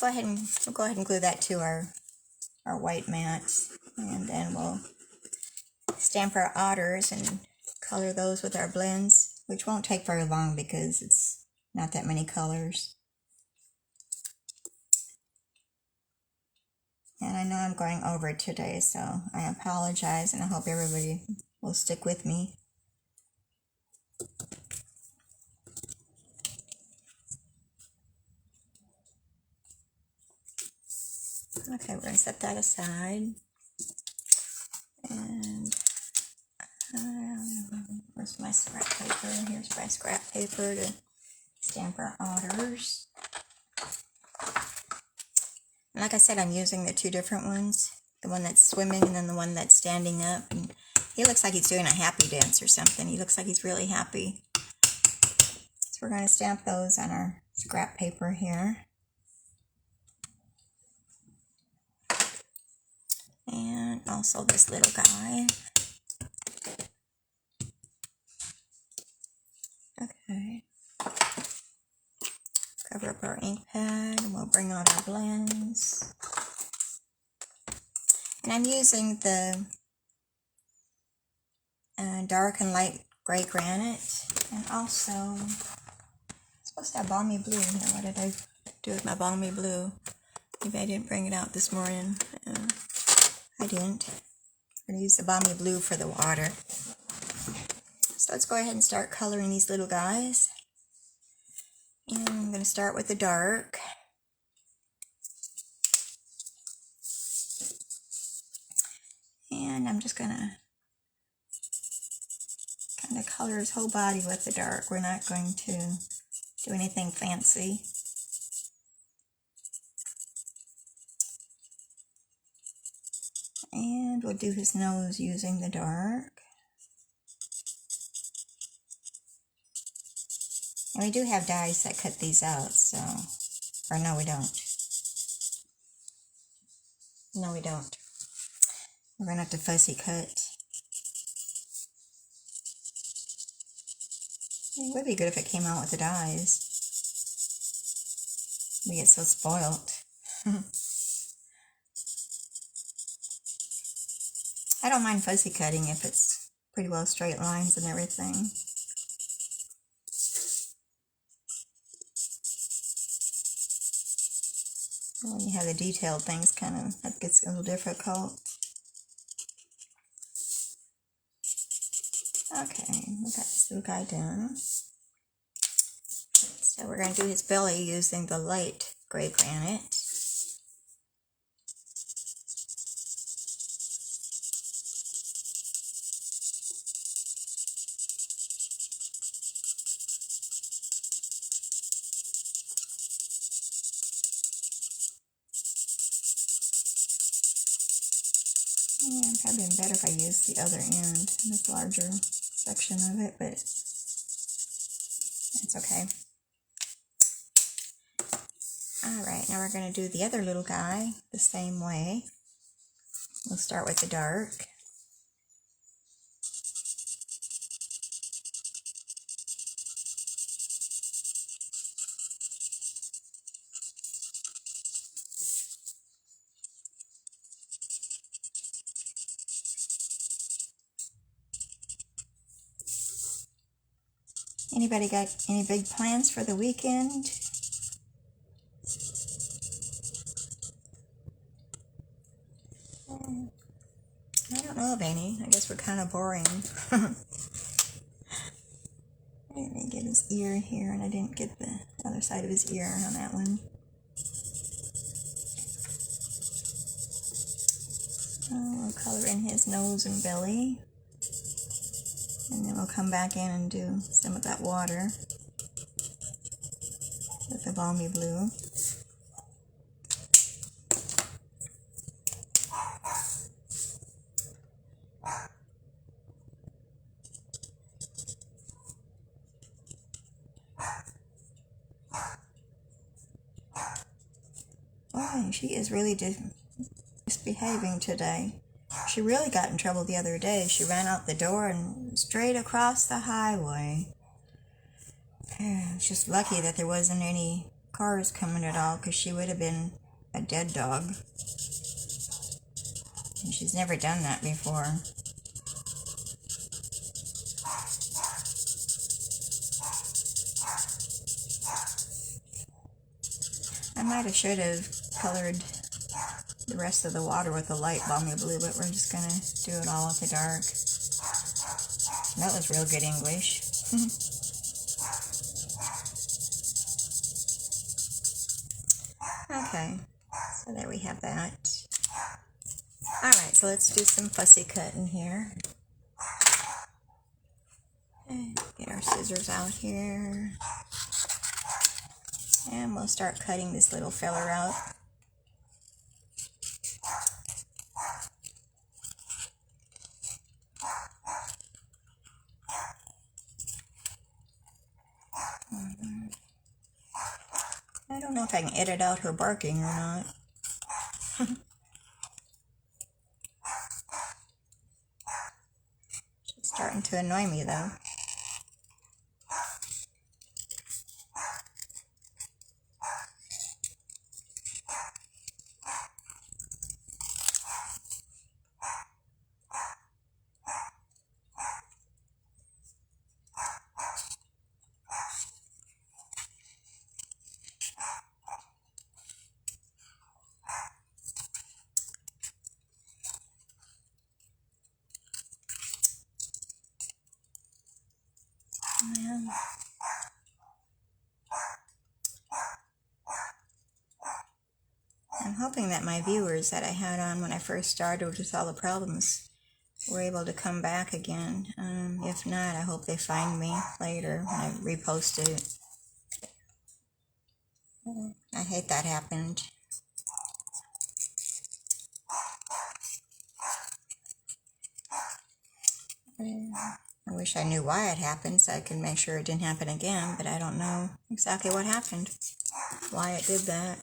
go ahead and glue that to our white mats, and then we'll stamp our otters and color those with our blends, which won't take very long because it's not that many colors. And I know I'm going over it today, so I apologize, and I hope everybody will stick with me. Okay, we're going to set that aside. And where's my scrap paper? Here's my scrap paper to stamp our otters. And like I said, I'm using the 2 different ones. The one that's swimming and then the one that's standing up. And he looks like he's doing a happy dance or something. He looks like he's really happy. So we're going to stamp those on our scrap paper here. And also this little guy. Okay. Cover up our ink pad, and we'll bring out our blends. And I'm using the dark and light gray granite, and also I'm supposed to have Balmy Blue. Now, what did I do with my balmy blue. Maybe I didn't bring it out this morning. I didn't. I'm going to use the balmy blue for the water. So let's go ahead and start coloring these little guys. And I'm going to start with the dark. And I'm just going to kind of color his whole body with the dark. We're not going to do anything fancy. And we'll do his nose using the dark. And we do have dies that cut these out, so, or no we don't. No we don't. We're going to have to fussy cut. It would be good if it came out with the dies. We get so spoiled. I don't mind fussy cutting if it's pretty well straight lines and everything. When you have the detailed things, that gets a little difficult. Okay, we got this little guy done. So we're going to do his belly using the light gray granite. Yeah, probably been better if I used the other end, this larger section of it, but it's okay. Alright, now we're going to do the other little guy the same way. We'll start with the dark. Anybody got any big plans for the weekend? I don't know of any. I guess we're kind of boring. I didn't get his ear here, and I didn't get the other side of his ear on that one. We'll color in his nose and belly. And then we'll come back in and do some of that water with the balmy blue. Oh, she is really misbehaving today. She really got in trouble the other day. She ran out the door and straight across the highway. It's just lucky that there wasn't any cars coming at all, because she would have been a dead dog. And she's never done that before. I might have should have colored the rest of the water with the light balmy blue, but we're just gonna do it all with the dark. That was real good English. Okay, so there we have that. Alright, so let's do some fussy cutting here. Get our scissors out here. And we'll start cutting this little fella out. I don't know if I can edit out her barking or not. She's starting to annoy me though. hoping that my viewers that I had on when I first started with all the problems were able to come back again. If not, I hope they find me later when I repost it. I hate that happened. I wish I knew why it happened so I could make sure it didn't happen again, but I don't know exactly what happened, why it did that.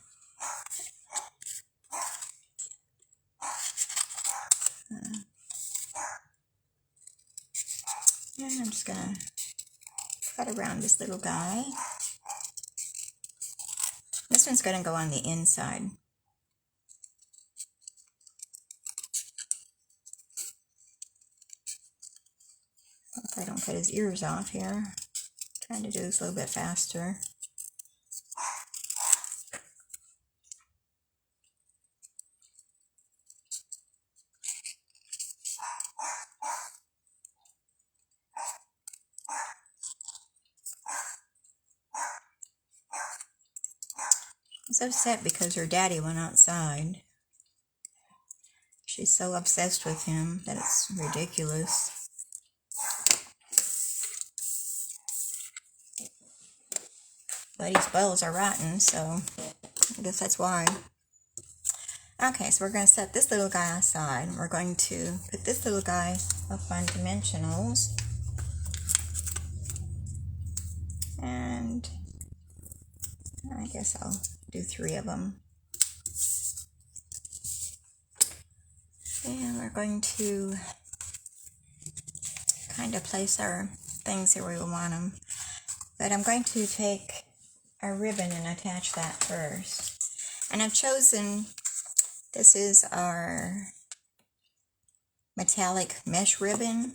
And I'm just gonna cut around this little guy. This one's gonna go on the inside. Hope I don't cut his ears off here. Trying to do this a little bit faster. She's upset because her daddy went outside. She's so obsessed with him that it's ridiculous. Buddy's bows are rotten, so I guess that's why. Okay, so we're going to set this little guy aside. We're going to put this little guy up on dimensionals. And I guess I'll do 3 of them. And we're going to kind of place our things where we want them. But I'm going to take a ribbon and attach that first. And I've chosen, this is our metallic mesh ribbon.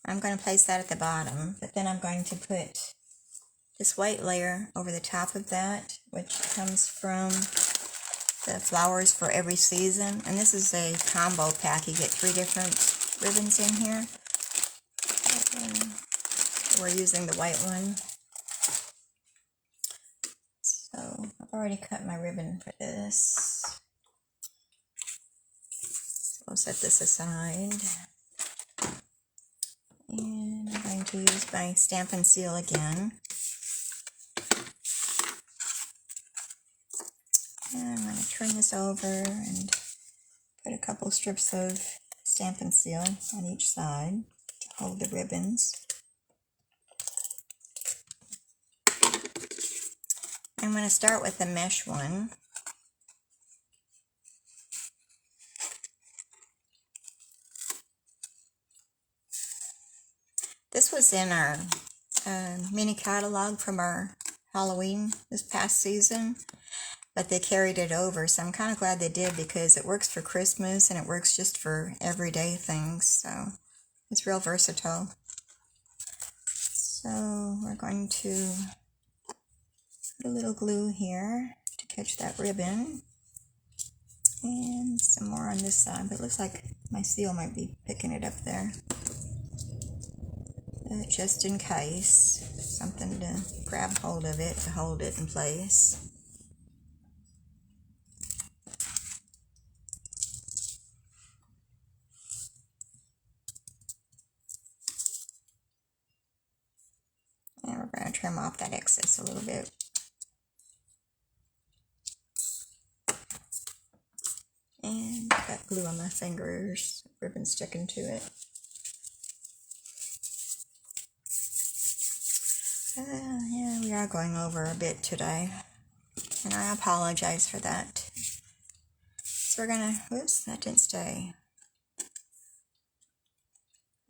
I'm going to place that at the bottom, but then I'm going to put this white layer over the top of that, which comes from the Flowers for Every Season. And this is a combo pack. You get 3 different ribbons in here. We're using the white one. So I've already cut my ribbon for this. So I'll set this aside. And I'm going to use my Stamp and Seal again. And I'm going to turn this over and put a couple strips of Stamp and Seal on each side to hold the ribbons. I'm going to start with the mesh one. This was in our mini catalog from our Halloween this past season, but they carried it over, so I'm kind of glad they did because it works for Christmas and it works just for everyday things, so it's real versatile. So we're going to put a little glue here to catch that ribbon, and some more on this side, but it looks like my seal might be picking it up there. Just in case, something to grab hold of it to hold it in place. And we're going to trim off that excess a little bit. And I've got glue on my fingers, ribbon sticking to it. Yeah, we are going over a bit today, and I apologize for that. So we're gonna, whoops, that didn't stay.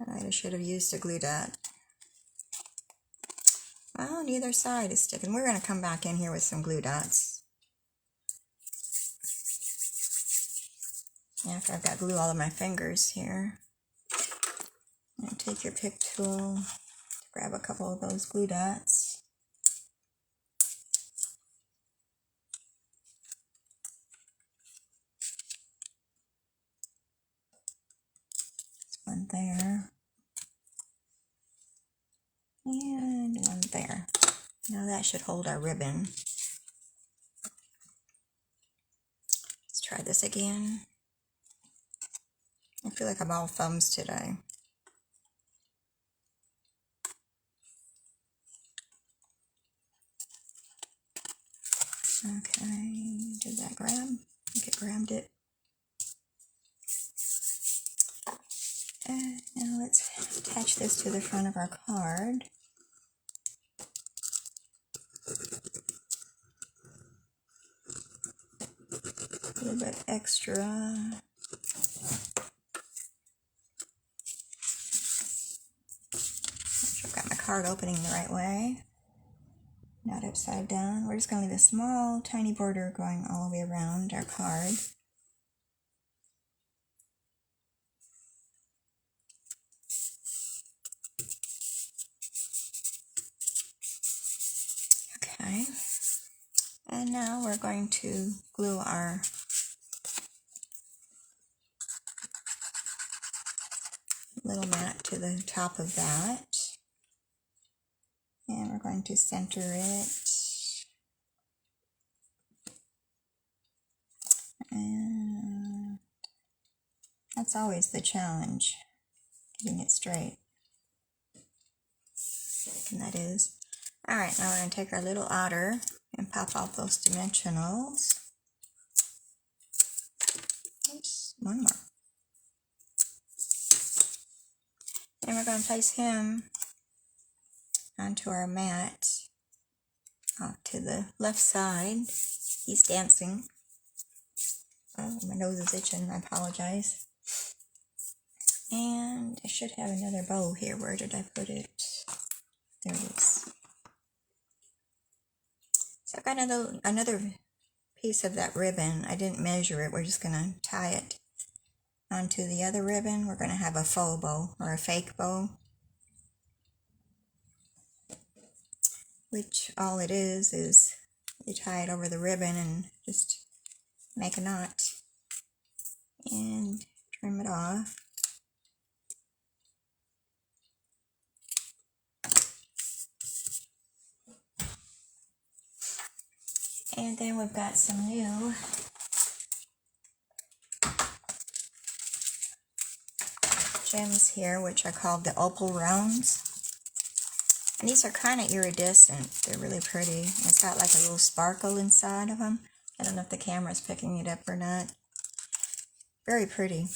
I should have used a glue dot. Well, neither side is sticking. We're gonna come back in here with some glue dots after I've got glue all over my fingers here. And take your pick tool, grab a couple of those glue dots. There's one there. And one there. Now that should hold our ribbon. try this again. I feel like I'm all thumbs today. Okay, did that grab? I think it grabbed it. Now let's attach this to the front of our card. A little bit extra. Make sure I've got my card opening the right way. Not upside down. We're just going to leave a small, tiny border going all the way around our card. Okay. And now we're going to glue our little mat to the top of that. And we're going to center it. And that's always the challenge, getting it straight. And that is. Alright, now we're going to take our little otter and pop out those dimensionals. Oops, one more. And we're going to place him onto our mat, off to the left side. He's dancing. Oh, my nose is itching, I apologize. And I should have another bow here. Where did I put it? There it is. So I've got another piece of that ribbon. I didn't measure it. We're just going to tie it onto the other ribbon. We're going to have a faux bow or a fake bow, which all it is you tie it over the ribbon and just make a knot and trim it off. And then we've got some new gems here, which are called the opal rounds. And these are kind of iridescent. They're really pretty. It's got like a little sparkle inside of them. I don't know if the camera's picking it up or not. Very pretty.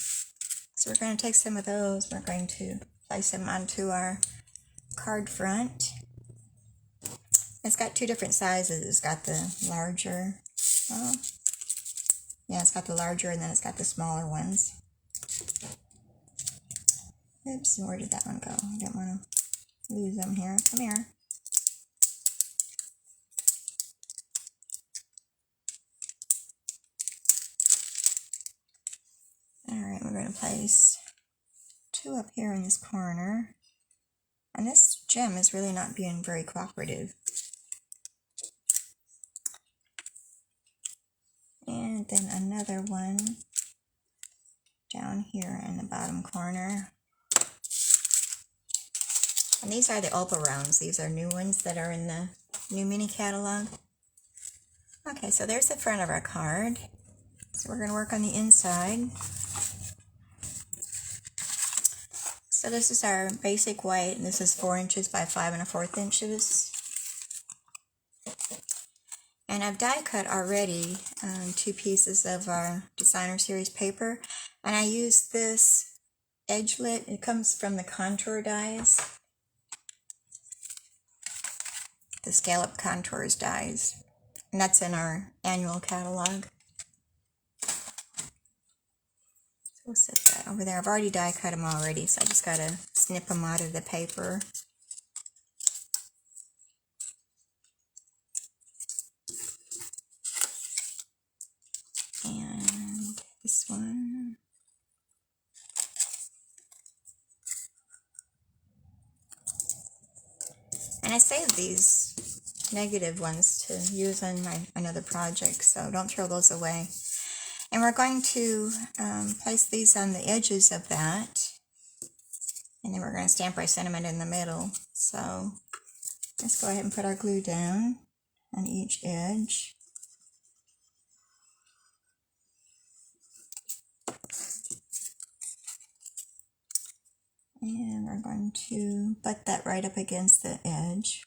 So we're going to take some of those. We're going to place them onto our card front. It's got two different sizes. It's got the larger, it's got the larger, and then it's got the smaller ones. Oops, where did that one go? I don't want to lose them here. Come here. Alright, we're going to place two up here in this corner. And this gem is really not being very cooperative. And then another one down here in the bottom corner. And these are the opal rounds. These are new ones that are in the new mini catalog. Okay, so there's the front of our card. So we're going to work on the inside. So this is our basic white, and this is 4 inches by 5 1/4 inches. And I've die cut already 2 pieces of our designer series paper, and I use this edgelit. It comes from the contour dies, the scallop contours dies, and that's in our annual catalog. So we'll set that over there. I've already die cut them already, so I just gotta snip them out of the paper. And this one. And I saved these negative ones to use on another project, so don't throw those away. And we're going to place these on the edges of that, and then we're going to stamp our sentiment in the middle. So let's go ahead and put our glue down on each edge. And we're going to butt that right up against the edge.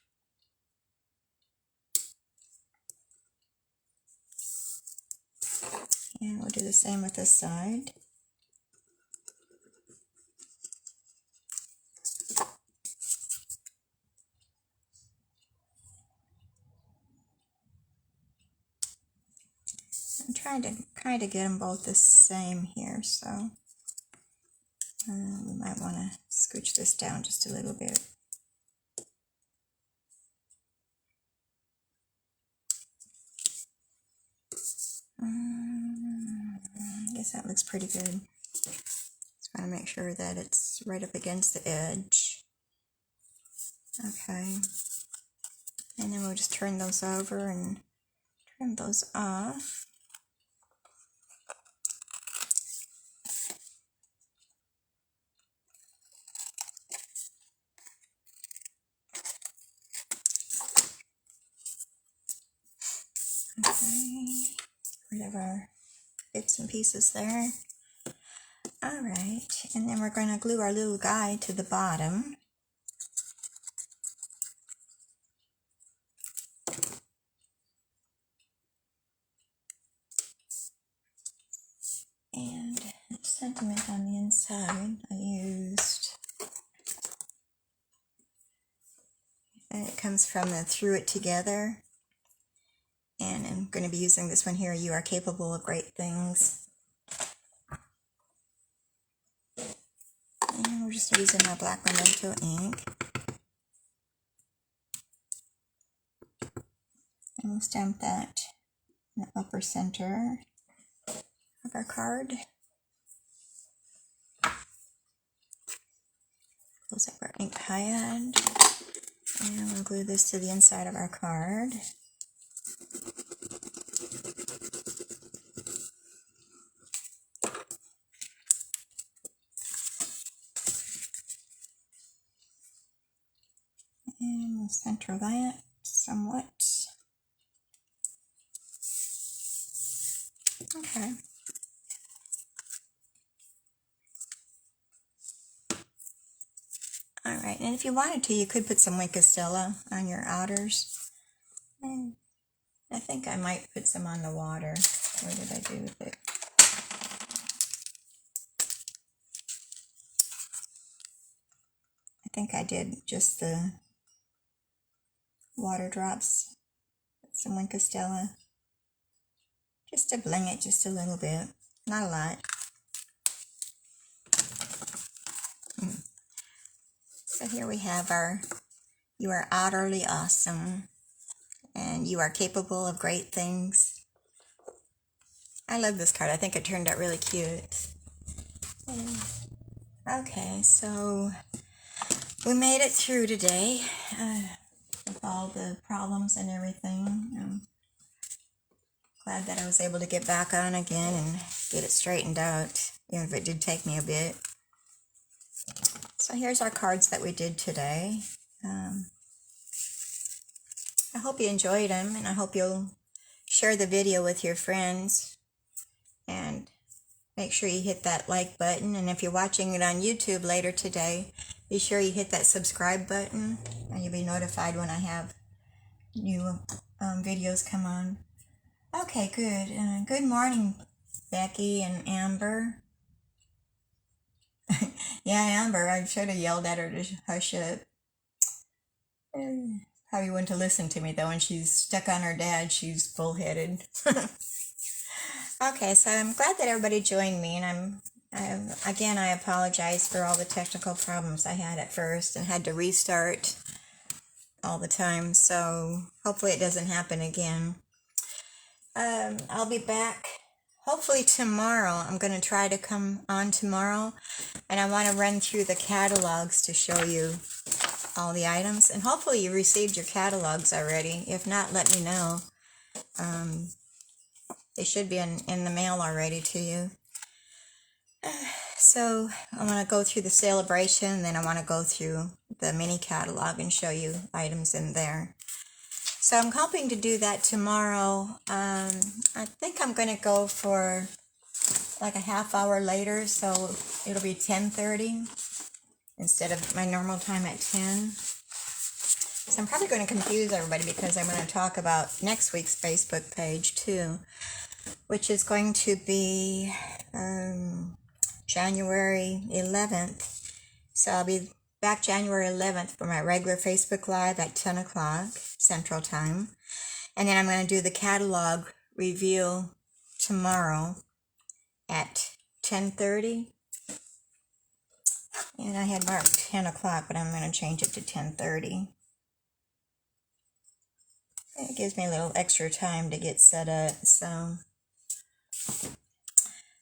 And we'll do the same with this side. I'm trying to kind of get them both the same here, so we might want to scooch this down just a little bit. I guess that looks pretty good. Just want to make sure that it's right up against the edge. Okay. And then we'll just turn those over and trim those off. Okay. Rid of our bits and pieces there. Alright, and then we're going to glue our little guy to the bottom. And sentiment on the inside, I used, it comes from the Through It Together. And I'm going to be using this one here, You Are Capable of Great Things. And we're just using my black Memento ink. And we'll stamp that in the upper center of our card. Close up our ink pad. And we'll glue this to the inside of our card. And we'll center that somewhat. Okay. Alright, and if you wanted to, you could put some Wink of Stella on your outers. And I think I might put some on the water. What did I do with it? I think I did just the water drops. Put some Wink of Stella. Just to bling it just a little bit. Not a lot. So here we have our You Are Utterly Awesome. And You Are Capable of Great Things. I love this card. I think it turned out really cute. Okay, so we made it through today with all the problems and everything. I'm glad that I was able to get back on again and get it straightened out, even if it did take me a bit. So here's our cards that we did today. I hope you enjoyed them, and I hope you'll share the video with your friends. And make sure you hit that like button. And if you're watching it on YouTube later today, be sure you hit that subscribe button, and you'll be notified when I have new videos come on. Okay, good. Good morning, Becky and Amber. Yeah, Amber, I should have yelled at her to hush up. Probably wouldn't to listen to me, though. When she's stuck on her dad, she's bullheaded. Okay, so I'm glad that everybody joined me, and again, I apologize for all the technical problems I had at first and had to restart all the time, so hopefully it doesn't happen again. I'll be back hopefully tomorrow. I'm going to try to come on tomorrow, and I want to run through the catalogs to show you all the items, and hopefully you received your catalogs already. If not, let me know. They should be in the mail already to you. So I want to go through the Sale-a-Bration, and then I want to go through the mini catalog and show you items in there. So I'm hoping to do that tomorrow. I think I'm going to go for like a half hour later, so it'll be 10:30 instead of my normal time at 10. So I'm probably going to confuse everybody because I'm going to talk about next week's Facebook page too, which is going to be January 11th. So I'll be back January 11th for my regular Facebook Live at 10 o'clock Central Time. And then I'm going to do the catalog review tomorrow at 10:30. And I had marked 10 o'clock, but I'm going to change it to 10:30. It gives me a little extra time to get set up. So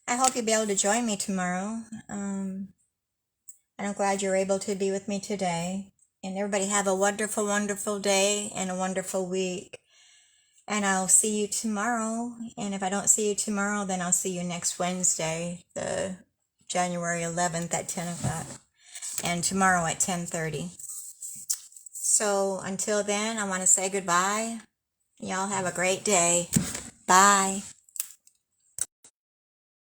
I hope you'll be able to join me tomorrow. And I'm glad you're able to be with me today. And everybody have a wonderful, wonderful day and a wonderful week. And I'll see you tomorrow. And if I don't see you tomorrow, then I'll see you next Wednesday, the January 11th at 10 o'clock. And tomorrow at 10:30. So until then, I want to say goodbye. Y'all have a great day. Bye.